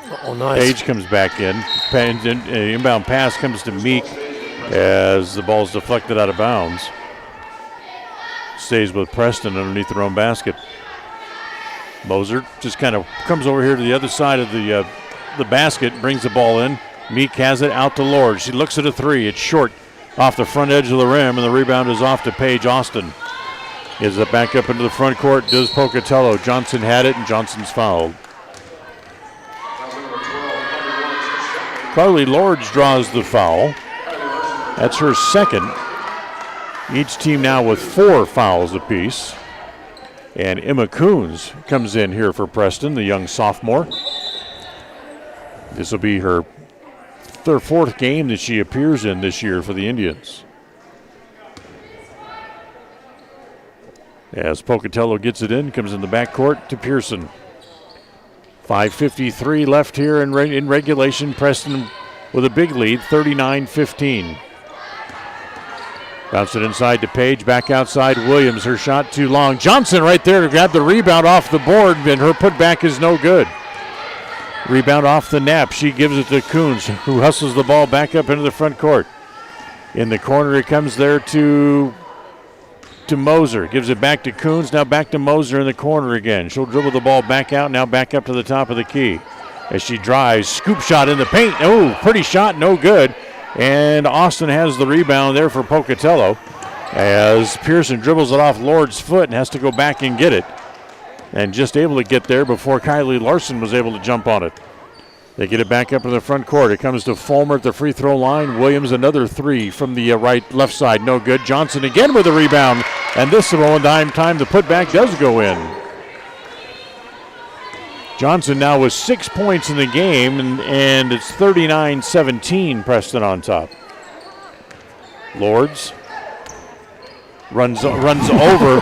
Speaker 1: Page comes back in. Inbound pass comes to Meek as the ball's deflected out of bounds. Stays with Preston underneath their own basket. Moser just kind of comes over here to the other side of the basket, brings the ball in. Meek has it out to Lord. She looks at a 3. It's short off the front edge of the rim, and the rebound is off to Paige Austin. Gives it back up into the front court, does Pocatello. Johnson had it, and Johnson's fouled. Carly Lords draws the foul. That's her second. Each team now with 4 fouls apiece. And Emma Coons comes in here for Preston, the young sophomore. This will be her 4th game that she appears in this year for the Indians. As Pocatello gets it in, comes in the backcourt to Pearson. 5:53 left here in regulation. Preston with a big lead, 39-15. Bounce it inside to Page, back outside Williams. Her shot too long. Johnson right there to grab the rebound off the board, and her putback is no good. Rebound off the nap. She gives it to Coons, who hustles the ball back up into the front court. In the corner it comes there to Moser. Gives it back to Coons, now back to Moser in the corner again. She'll dribble the ball back out, now back up to the top of the key. As she drives, scoop shot in the paint. Oh, pretty shot, no good. And Austin has the rebound there for Pocatello as Pearson dribbles it off Lord's foot and has to go back and get it. And just able to get there before Kylie Larson was able to jump on it. They get it back up in the front court. It comes to Fulmer at the free throw line. Williams another 3 from the left side, no good. Johnson again with a rebound. And this one time the putback does go in. Johnson now with 6 points in the game, and it's 39-17, Preston on top. Lords runs over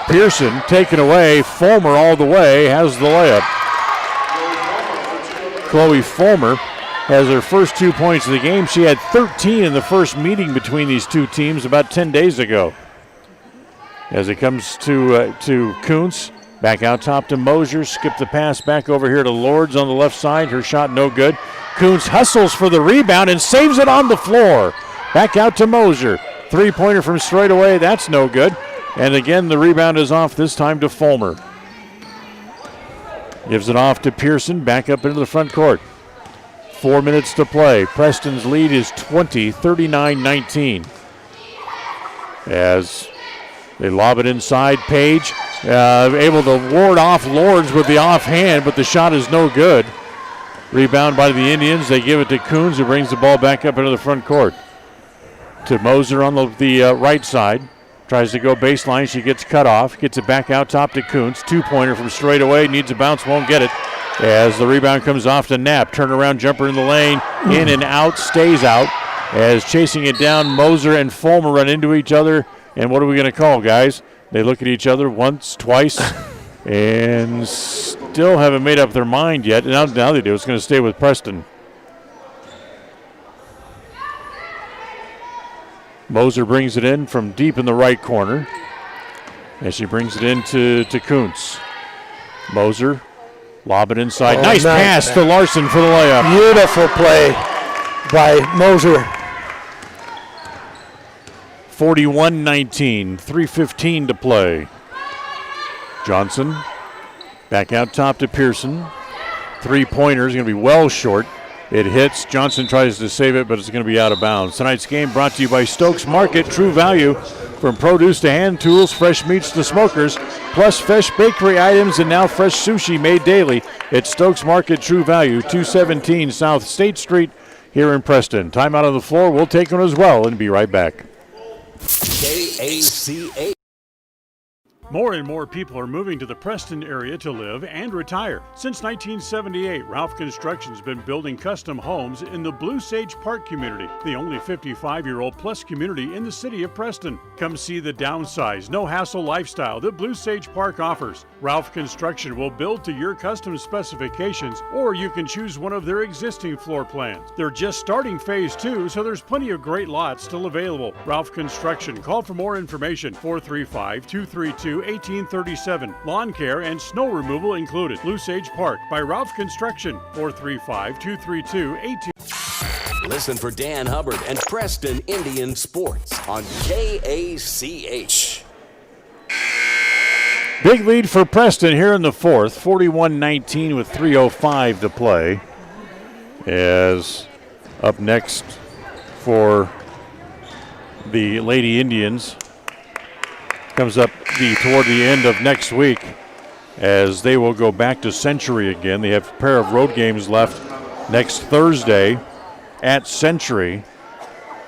Speaker 1: Pearson, taken away. Fulmer all the way, has the layup. Chloe Fulmer has her first 2 points of the game. She had 13 in the first meeting between these two teams about 10 days ago. As it comes to Kuntz. Back out top to Mosier, skip the pass back over here to Lords on the left side. Her shot no good. Kuntz hustles for the rebound and saves it on the floor. Back out to Mosier. 3-pointer from straight away, that's no good. And again, the rebound is off, this time to Fulmer. Gives it off to Pearson, back up into the front court. 4 minutes to play. Preston's lead is 20, 39-19. As they lob it inside, Page able to ward off Lords with the offhand, but the shot is no good. Rebound by the Indians. They give it to Coons, who brings the ball back up into the front court. To Moser on the right side. Tries to go baseline. She gets cut off. Gets it back out top to Coons. 2-pointer from straight away. Needs a bounce. Won't get it. As the rebound comes off to Knapp. Turnaround jumper in the lane. In and out. Stays out. As chasing it down, Moser and Fulmer run into each other. And what are we going to call, guys? They look at each other once, twice, and still haven't made up their mind yet. Now they do. It's going to stay with Preston. Moser brings it in from deep in the right corner as she brings it in to Kuntz. Moser, lob it inside. Nice pass to Larson for the layup.
Speaker 2: Beautiful play by Moser.
Speaker 1: 41-19, 3:15 to play. Johnson Back out top to Pearson. Three-pointer is going to be well short. It hits. Johnson tries to save it, but it's going to be out of bounds. Tonight's game brought to you by Stokes Market. True value from produce to hand tools, fresh meats to smokers, plus fresh bakery items and now fresh sushi made daily. It's Stokes Market True Value, 217 South State Street here in Preston. Timeout on the floor. We'll take one as well and be right back.
Speaker 3: KACA.
Speaker 18: More and more people are moving to the Preston area to live and retire. Since 1978, Ralph Construction's been building custom homes in the Blue Sage Park community, the only 55-year-old plus community in the city of Preston. Come see the downsized, no-hassle lifestyle that Blue Sage Park offers. Ralph Construction will build to your custom specifications, or you can choose one of their existing floor plans. They're just starting phase 2, so there's plenty of great lots still available. Ralph Construction. Call for more information, 435-232-1837. Lawn care and snow removal included. Blue Sage Park by Ralph Construction, 435-232-1837.
Speaker 3: Listen for Dan Hubbard and Preston Indian Sports on KACH.
Speaker 1: Big lead for Preston here in the fourth, 41-19 with 3:05 to play. As up next for the Lady Indians comes up toward the end of next week, as they will go back to Century again. They have a pair of road games left next Thursday at Century,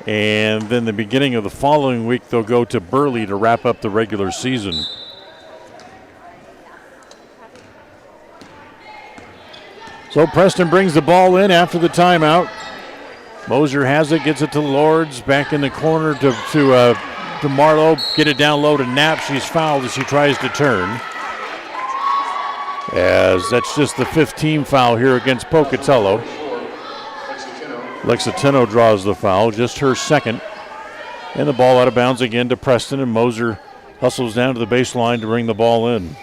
Speaker 1: and then the beginning of the following week they'll go to Burley to wrap up the regular season. So Preston brings the ball in after the timeout. Moser has it, gets it to Lords, back in the corner to Marlowe, get it down low to Knapp. She's fouled as she tries to turn. As that's just the 5th team foul here against Pocatello. Lexitino draws the foul, just her second. And the ball out of bounds again to Preston, and Moser hustles down to the baseline to bring the ball in.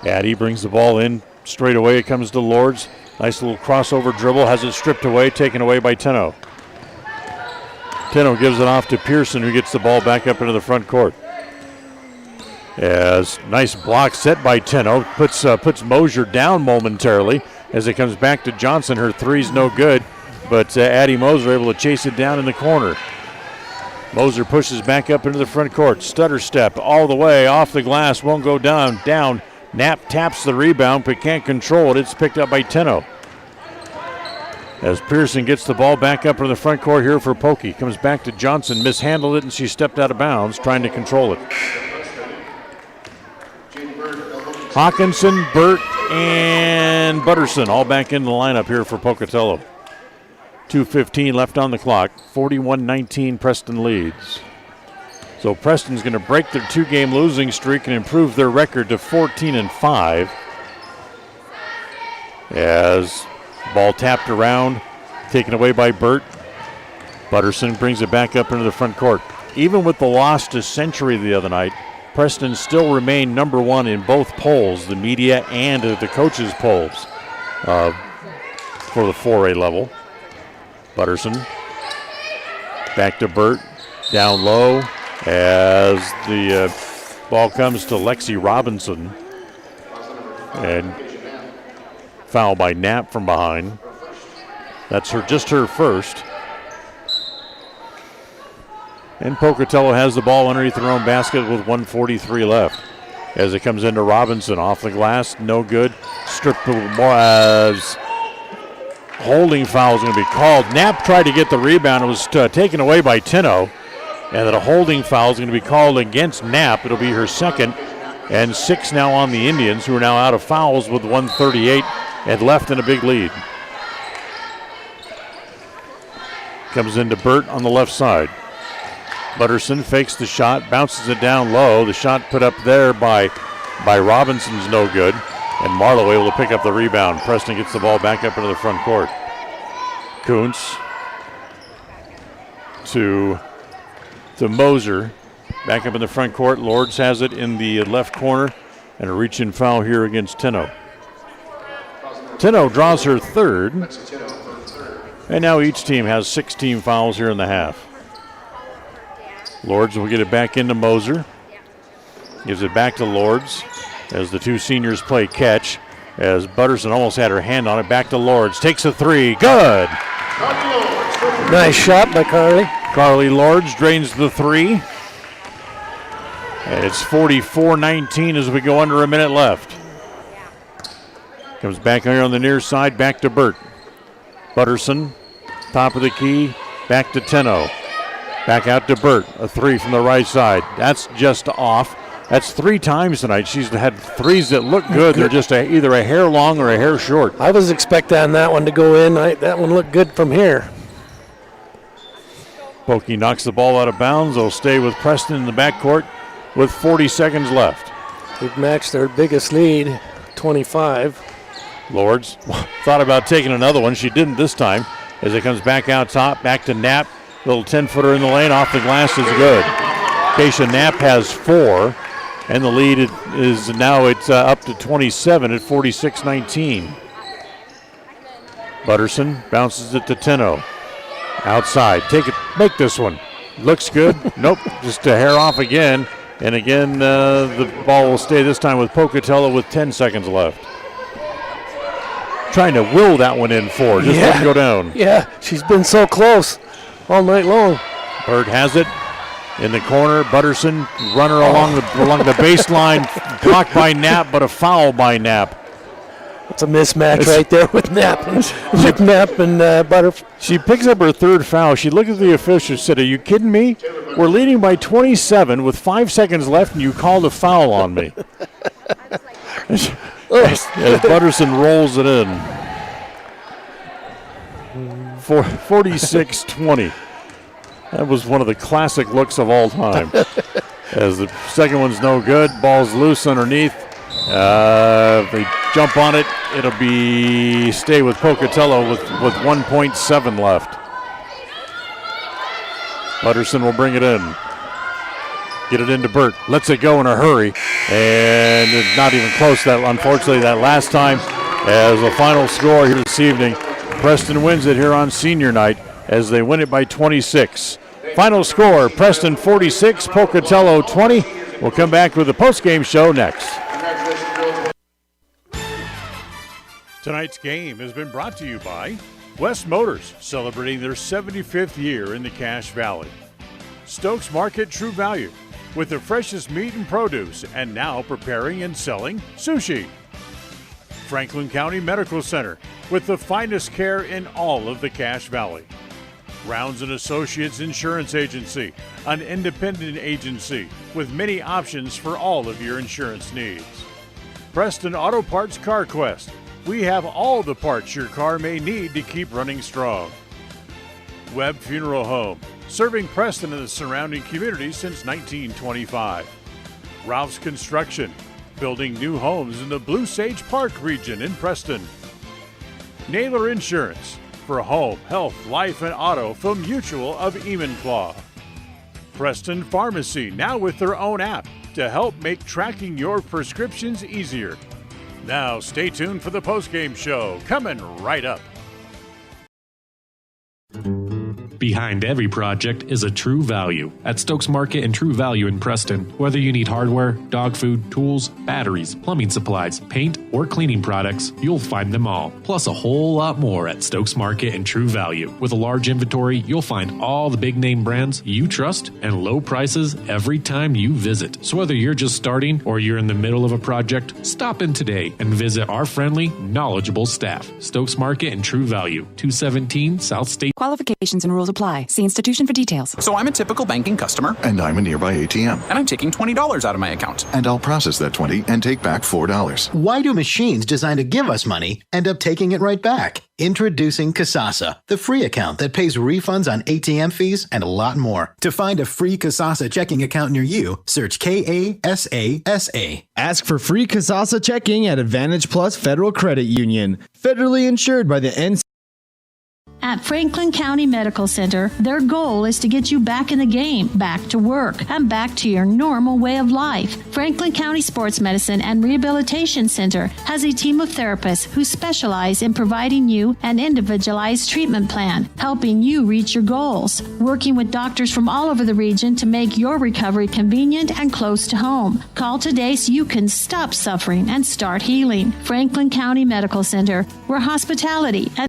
Speaker 1: Addy brings the ball in straight away. It comes to Lords. Nice little crossover dribble, has it stripped away, taken away by Tenno. Tenno gives it off to Pearson, who gets the ball back up into the front court. As nice block set by Tenno, puts Mosier down momentarily as it comes back to Johnson. Her three's no good, but Addie Moser able to chase it down in the corner. Moser pushes back up into the front court. Stutter step all the way off the glass, won't go down. Knapp taps the rebound but can't control it. It's picked up by Tenno. As Pearson gets the ball back up in the front court here for Pokey. Comes back to Johnson, mishandled it, and she stepped out of bounds trying to control it. Hawkinson, Burt, and Butterson all back in the lineup here for Pocatello. 2:15 left on the clock. 41-19 Preston leads. So Preston's going to break their 2-game losing streak and improve their record to 14-5. As ball tapped around, taken away by Burt. Butterson brings it back up into the front court. Even with the loss to Century the other night, Preston still remained number 1 in both polls, the media and the coaches' polls for the 4A level. Butterson back to Burt, down low as the ball comes to Lexi Robinson, and foul by Knapp from behind. That's just her first. And Pocatello has the ball underneath their own basket with 1:43 left. As it comes into Robinson off the glass, no good. Stripped as holding foul is going to be called. Knapp tried to get the rebound. It was taken away by Tenno. And that a holding foul is going to be called against Knapp. It'll be her second. And 6 now on the Indians, who are now out of fouls with 1:38 and left in a big lead. Comes into Burt on the left side. Butterson fakes the shot, bounces it down low. The shot put up there by Robinson's no good. And Marlowe able to pick up the rebound. Preston gets the ball back up into the front court. Kuntz to Moser. Back up in the front court. Lords has it in the left corner. And a reach-in foul here against Tenno. Tenno draws her third. And now each team has 16 fouls here in the half. Lords will get it back into Moser. Gives it back to Lords. as the two seniors play catch. As Butterson almost had her hand on it. Back to Lords. Takes a three. Good.
Speaker 2: Nice shot by Carly.
Speaker 1: Carly Lords drains the three. And it's 44-19 as we go under a minute left. Comes back here on the near side. Back to Burt. Butterson. Top of the key. Back to Tenno. Back out to Burt. A three from the right side. That's just off. That's 3 times tonight. She's had threes that look good. They're just either a hair long or a hair short.
Speaker 2: I was expecting that one to go in. That one looked good from here.
Speaker 1: Pokey knocks the ball out of bounds. They'll stay with Preston in the backcourt with 40 seconds left.
Speaker 2: They've matched their biggest lead, 25.
Speaker 1: Lords thought about taking another one. She didn't this time. As it comes back out top, back to Knapp. Little 10-footer in the lane. Off the glass is good. Keisha Knapp has 4. And the lead is now up to 27 at 46-19. Butterson bounces it to Tenno. Outside. Take it. Make this one. Looks good. Nope. Just a hair off again. And again, the ball will stay this time with Pocatello with 10 seconds left. Trying to will that one in for. Just let it go down.
Speaker 2: Yeah, she's been so close all night long.
Speaker 1: Bird has it. In the corner, Butterson, runner along the baseline, blocked by Knapp, but a foul by Knapp.
Speaker 2: It's a mismatch right there with Knapp and Butterson.
Speaker 1: She picks up her 3rd foul. She looked at the official and said, "Are you kidding me? We're leading by 27 with 5 seconds left, and you called a foul on me." as Butterson rolls it in. 46-20. That was one of the classic looks of all time. As the second one's no good. Ball's loose underneath. If they jump on it, it'll stay with Pocatello with 1.7 left. Butterson will bring it in. Get it into Burt. Lets it go in a hurry. And it's not even close, unfortunately, that last time. As a final score here this evening, Preston wins it here on senior night as they win it by 26. Final score, Preston 46, Pocatello 20. We'll come back with the postgame show next.
Speaker 15: Tonight's game has been brought to you by West Motors, celebrating their 75th year in the Cache Valley. Stokes Market True Value, with the freshest meat and produce, and now preparing and selling sushi. Franklin County Medical Center, with the finest care in all of the Cache Valley. Rounds & Associates Insurance Agency, an independent agency with many options for all of your insurance needs. Preston Auto Parts Car Quest. We have all the parts your car may need to keep running strong. Webb Funeral Home, serving Preston and the surrounding community since 1925. Ralph's Construction, building new homes in the Blue Sage Park region in Preston. Naylor Insurance, for home, health, life, and auto from Mutual of Enumclaw. Preston Pharmacy, now with their own app to help make tracking your prescriptions easier. Now stay tuned for the postgame show, coming right up.
Speaker 8: Behind every project is a True Value. At Stokes Market and True Value in Preston, whether you need hardware, dog food, tools, batteries, plumbing supplies, paint, or cleaning products, you'll find them all. Plus a whole lot more at Stokes Market and True Value. With a large inventory, you'll find all the big name brands you trust and low prices every time you visit. So whether you're just starting or you're in the middle of a project, stop in today and visit our friendly, knowledgeable staff. Stokes Market and True Value, 217 South State.
Speaker 19: Qualifications and rules apply. See institution for details.
Speaker 20: So I'm a typical banking customer.
Speaker 21: And I'm a nearby ATM.
Speaker 20: And I'm taking $20 out of my account.
Speaker 21: And I'll process that $20 and take back $4.
Speaker 22: Why do machines designed to give us money end up taking it right back? Introducing Kasasa, the free account that pays refunds on ATM fees and a lot more. To find a free Kasasa checking account near you, search Kasasa.
Speaker 23: Ask for free Kasasa checking at Advantage Plus Federal Credit Union. Federally insured by the NC.
Speaker 17: At Franklin County Medical Center, their goal is to get you back in the game, back to work, and back to your normal way of life. Franklin County Sports Medicine and Rehabilitation Center has a team of therapists who specialize in providing you an individualized treatment plan, helping you reach your goals, working with doctors from all over the region to make your recovery convenient and close to home. Call today so you can stop suffering and start healing. Franklin County Medical Center, where hospitality and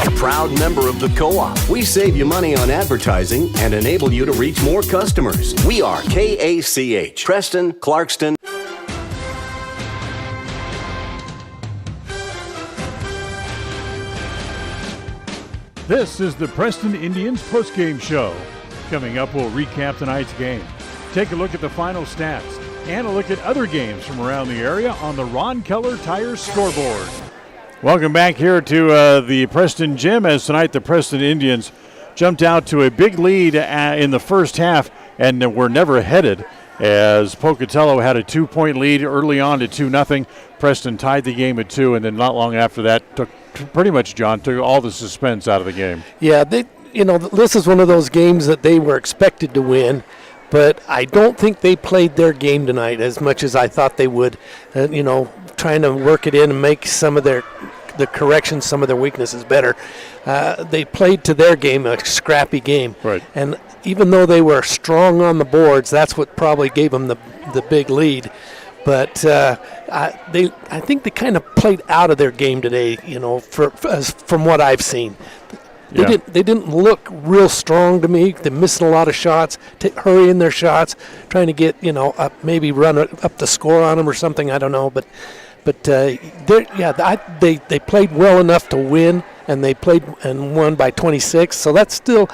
Speaker 3: A proud member of the Co-op. We save you money on advertising and enable you to reach more customers. We are KACH, Preston, Clarkston.
Speaker 15: This is the Preston Indians postgame show. Coming up, we'll recap tonight's game, take a look at the final stats, and a look at other games from around the area on the Ron Keller Tires scoreboard.
Speaker 1: Welcome back here to the Preston Gym, as tonight the Preston Indians jumped out to a big lead in the first half and were never headed, as Pocatello had a 2-point lead early on to 2-0. Preston tied the game at 2, and then not long after that took all the suspense out of the game.
Speaker 2: Yeah, this is one of those games that they were expected to win, but I don't think they played their game tonight as much as I thought they would. Trying to work it in and make some of the corrections, some of their weaknesses better. They played to their game, a scrappy game.
Speaker 1: Right.
Speaker 2: And even though they were strong on the boards, that's what probably gave them the big lead. But I think they kind of played out of their game today, from what I've seen. They didn't look real strong to me. They're missing a lot of shots, hurrying their shots, trying to get, maybe run up the score on them or something. I don't know. But they played well enough to win, and they played and won by 26. So that's still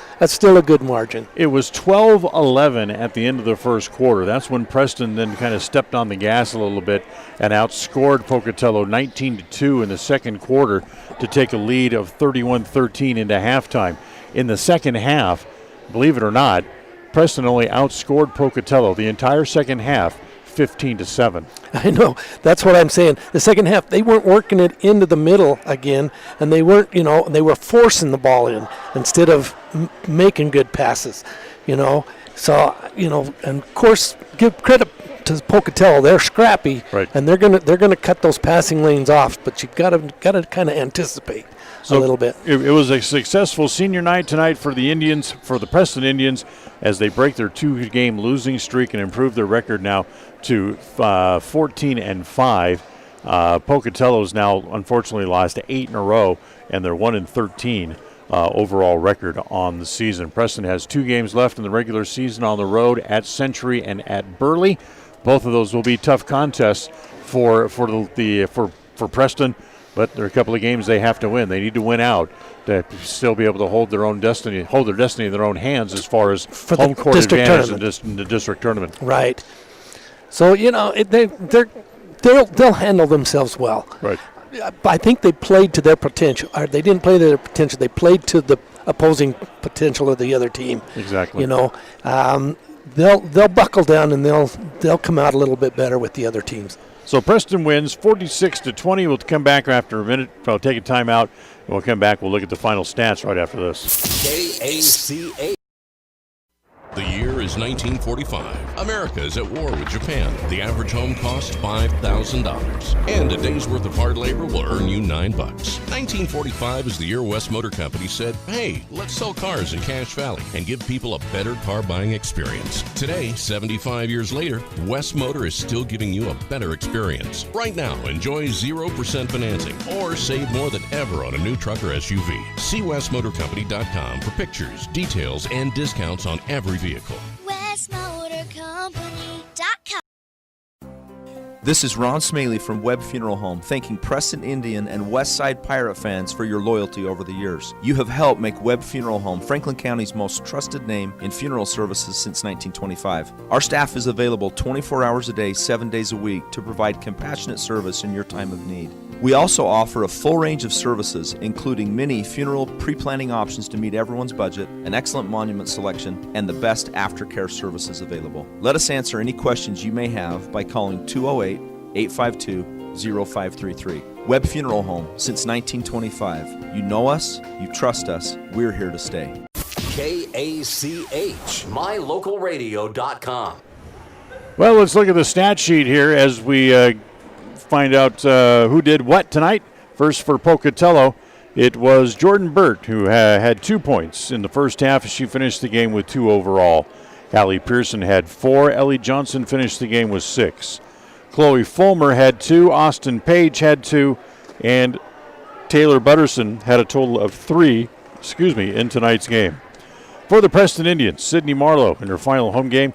Speaker 2: a good margin.
Speaker 1: It was 12-11 at the end of the first quarter. That's when Preston then kind of stepped on the gas a little bit and outscored Pocatello 19-2 in the second quarter to take a lead of 31-13 into halftime. In the second half, believe it or not, Preston only outscored Pocatello the entire second half 15-7.
Speaker 2: I know. That's what I'm saying. The second half, they weren't working it into the middle again, and they weren't, they were forcing the ball in instead of making good passes, So, and of course, give credit to Pocatello. They're scrappy,
Speaker 1: right,
Speaker 2: and they're gonna cut those passing lanes off. But you've got to kind of anticipate a little bit.
Speaker 1: It was a successful senior night tonight for the Indians, for the Preston Indians, as they break their 2-game losing streak and improve their record now to 14-5. Pocatello's now unfortunately lost 8 in a row, and they're 1-13 overall record on the season. Preston has 2 games left in the regular season on the road at Century and at Burley. Both of those will be tough contests for Preston, but there are a couple of games they have to win. They need to win out to still be able to hold their destiny in their own hands as far as home court advantage in the district tournament.
Speaker 2: Right. So they'll handle themselves well.
Speaker 1: Right.
Speaker 2: I think they played to their potential. Or they didn't play to their potential. They played to the opposing potential of the other team.
Speaker 1: Exactly.
Speaker 2: They'll buckle down and they'll come out a little bit better with the other teams.
Speaker 1: So Preston wins 46-20. We'll come back after a minute. I'll take a timeout, and we'll come back. We'll look at the final stats right after this.
Speaker 3: KACH.
Speaker 6: The year is 1945. America is at war with Japan. The average home costs $5,000. And a day's worth of hard labor will earn you $9. 1945 is the year West Motor Company said, hey, let's sell cars in Cache Valley and give people a better car buying experience. Today, 75 years later, West Motor is still giving you a better experience. Right now, enjoy 0% financing or save more than ever on a new truck or SUV. See westmotorcompany.com for pictures, details, and discounts on every vehicle.
Speaker 14: WestMotorCompany.com.
Speaker 10: This is Ron Smaley from Webb Funeral Home, thanking Preston Indian and Westside Pirate fans for your loyalty over the years. You have helped make Webb Funeral Home Franklin County's most trusted name in funeral services since 1925. Our staff is available 24 hours a day, 7 days a week to provide compassionate service in your time of need. We also offer a full range of services, including many funeral pre-planning options to meet everyone's budget, an excellent monument selection, and the best aftercare services available. Let us answer any questions you may have by calling 208-852-0533. Webb Funeral Home, since 1925. You know us, you trust us, we're here to stay.
Speaker 3: KACH, mylocalradio.com.
Speaker 1: Well, let's look at the stat sheet here as we find out who did what tonight. First for Pocatello, it was Jordan Burt who had 2 points in the first half. She finished the game with 2 overall. Hallie Pearson had 4. Ellie Johnson finished the game with 6. Chloe Fulmer had 2. Austin Page had 2. And Taylor Butterson had a total of 3, in tonight's game. For the Preston Indians, Sydney Marlowe in her final home game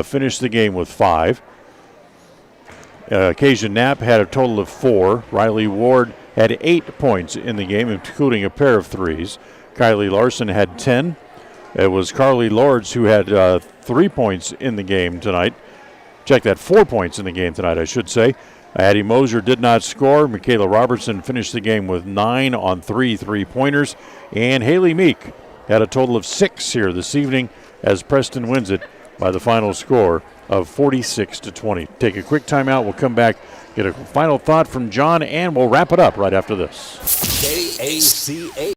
Speaker 1: finished the game with 5. Kezia Knapp had a total of 4. Riley Ward had 8 points in the game, including a pair of threes. Kylie Larson had 10. It was Carly Lords who had 3 points in the game tonight. Check that, 4 points in the game tonight, I should say. Addie Moser did not score. Michaela Robertson finished the game with 9 on 3 three-pointers. And Haley Meek had a total of 6 here this evening as Preston wins it by the final score of 46-20. Take a quick timeout. We'll come back, get a final thought from John, and we'll wrap it up right after this.
Speaker 3: KACH.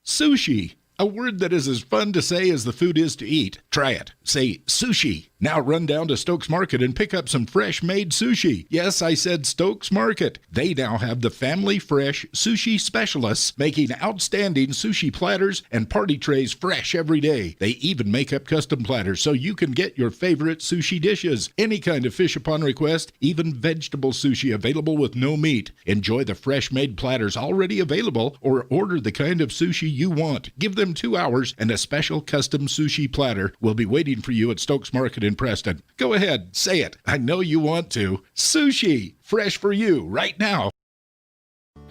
Speaker 4: Sushi. A word that is as fun to say as the food is to eat. Try it. Say sushi. Now run down to Stokes Market and pick up some fresh-made sushi. Yes, I said Stokes Market. They now have the family fresh sushi specialists making outstanding sushi platters and party trays fresh every day. They even make up custom platters so you can get your favorite sushi dishes. Any kind of fish upon request, even vegetable sushi available with no meat. Enjoy the fresh-made platters already available or order the kind of sushi you want. Give them 2 hours and a special custom sushi platter will be waiting for you at Stokes Market in Preston. Go ahead, say it. I know you want to. Sushi, fresh for you right now.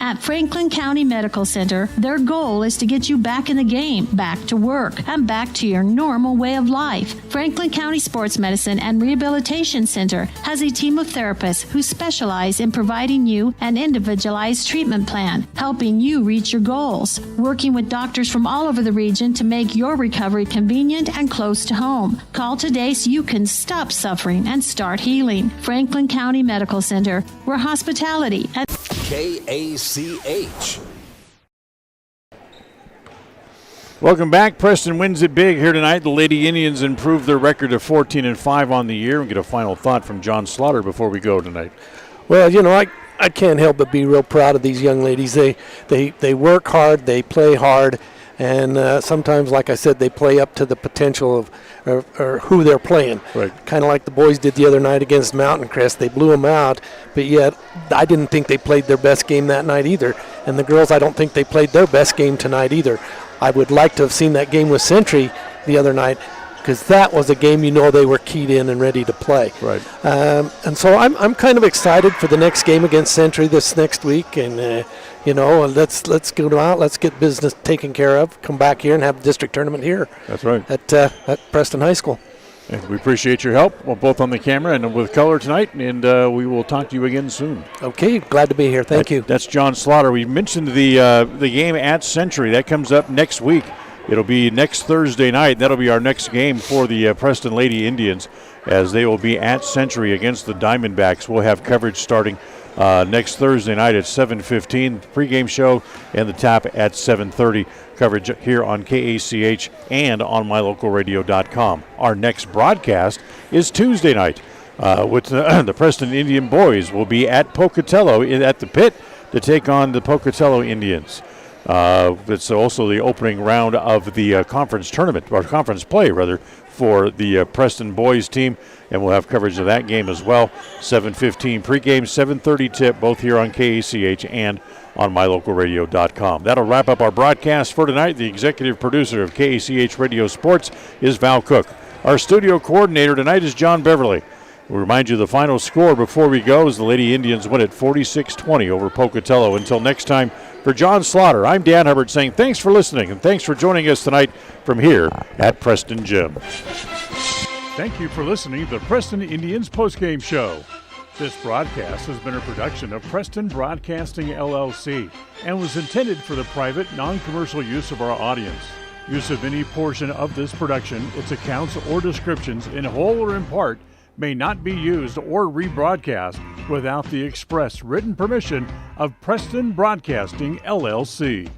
Speaker 17: At Franklin County Medical Center, their goal is to get you back in the game, back to work, and back to your normal way of life. Franklin County Sports Medicine and Rehabilitation Center has a team of therapists who specialize in providing you an individualized treatment plan, helping you reach your goals, working with doctors from all over the region to make your recovery convenient and close to home. Call today so you can stop suffering and start healing. Franklin County Medical Center, where hospitality and
Speaker 3: KACH.
Speaker 1: Welcome back. Preston wins it big here tonight. The Lady Indians improve their record to 14-5 on the year. We get a final thought from John Slaughter before we go tonight.
Speaker 2: Well, you know, I can't help but be real proud of these young ladies. They work hard, they play hard, and sometimes, like I said, they play up to the potential of or who they're playing.
Speaker 1: Right.
Speaker 2: Kind of like the boys did the other night against Mountain Crest. They blew them out, but yet I didn't think they played their best game that night either. And the girls, I don't think they played their best game tonight either. I would like to have seen that game with Century the other night, because that was a game they were keyed in and ready to play.
Speaker 1: Right.
Speaker 2: And so I'm kind of excited for the next game against Century this next week, and let's go out, let's get business taken care of, come back here and have the district tournament here.
Speaker 1: That's right.
Speaker 2: At Preston High School.
Speaker 1: And we appreciate your help, both on the camera and with color tonight, and we will talk to you again soon.
Speaker 2: Okay, glad to be here. Thank you.
Speaker 1: That's John Slaughter. We mentioned the game at Century. That comes up next week. It'll be next Thursday night. That'll be our next game for the Preston Lady Indians, as they will be at Century against the Diamondbacks. We'll have coverage starting next Thursday night at 7:15, pregame show, and the tap at 7:30. Coverage here on KACH and on mylocalradio.com. Our next broadcast is Tuesday night with the Preston Indian boys. Will be at Pocatello at the pit to take on the Pocatello Indians. It's also the opening round of the conference tournament, or conference play, rather, for the Preston boys team, and we'll have coverage of that game as well. 7:15 pregame, 7:30 tip, both here on KACH and on mylocalradio.com. That'll wrap up our broadcast for tonight. The executive producer of KACH Radio Sports is Val Cook. Our studio coordinator tonight is John Beverly. We'll remind you the final score before we go is the Lady Indians win at 46-20 over Pocatello. Until next time, for John Slaughter, I'm Dan Hubbard saying thanks for listening and thanks for joining us tonight from here at Preston Gym.
Speaker 18: Thank you for listening to the Preston Indians postgame show. This broadcast has been a production of Preston Broadcasting LLC and was intended for the private, non-commercial use of our audience. Use of any portion of this production, its accounts or descriptions in whole or in part, may not be used or rebroadcast without the express written permission of Preston Broadcasting, LLC.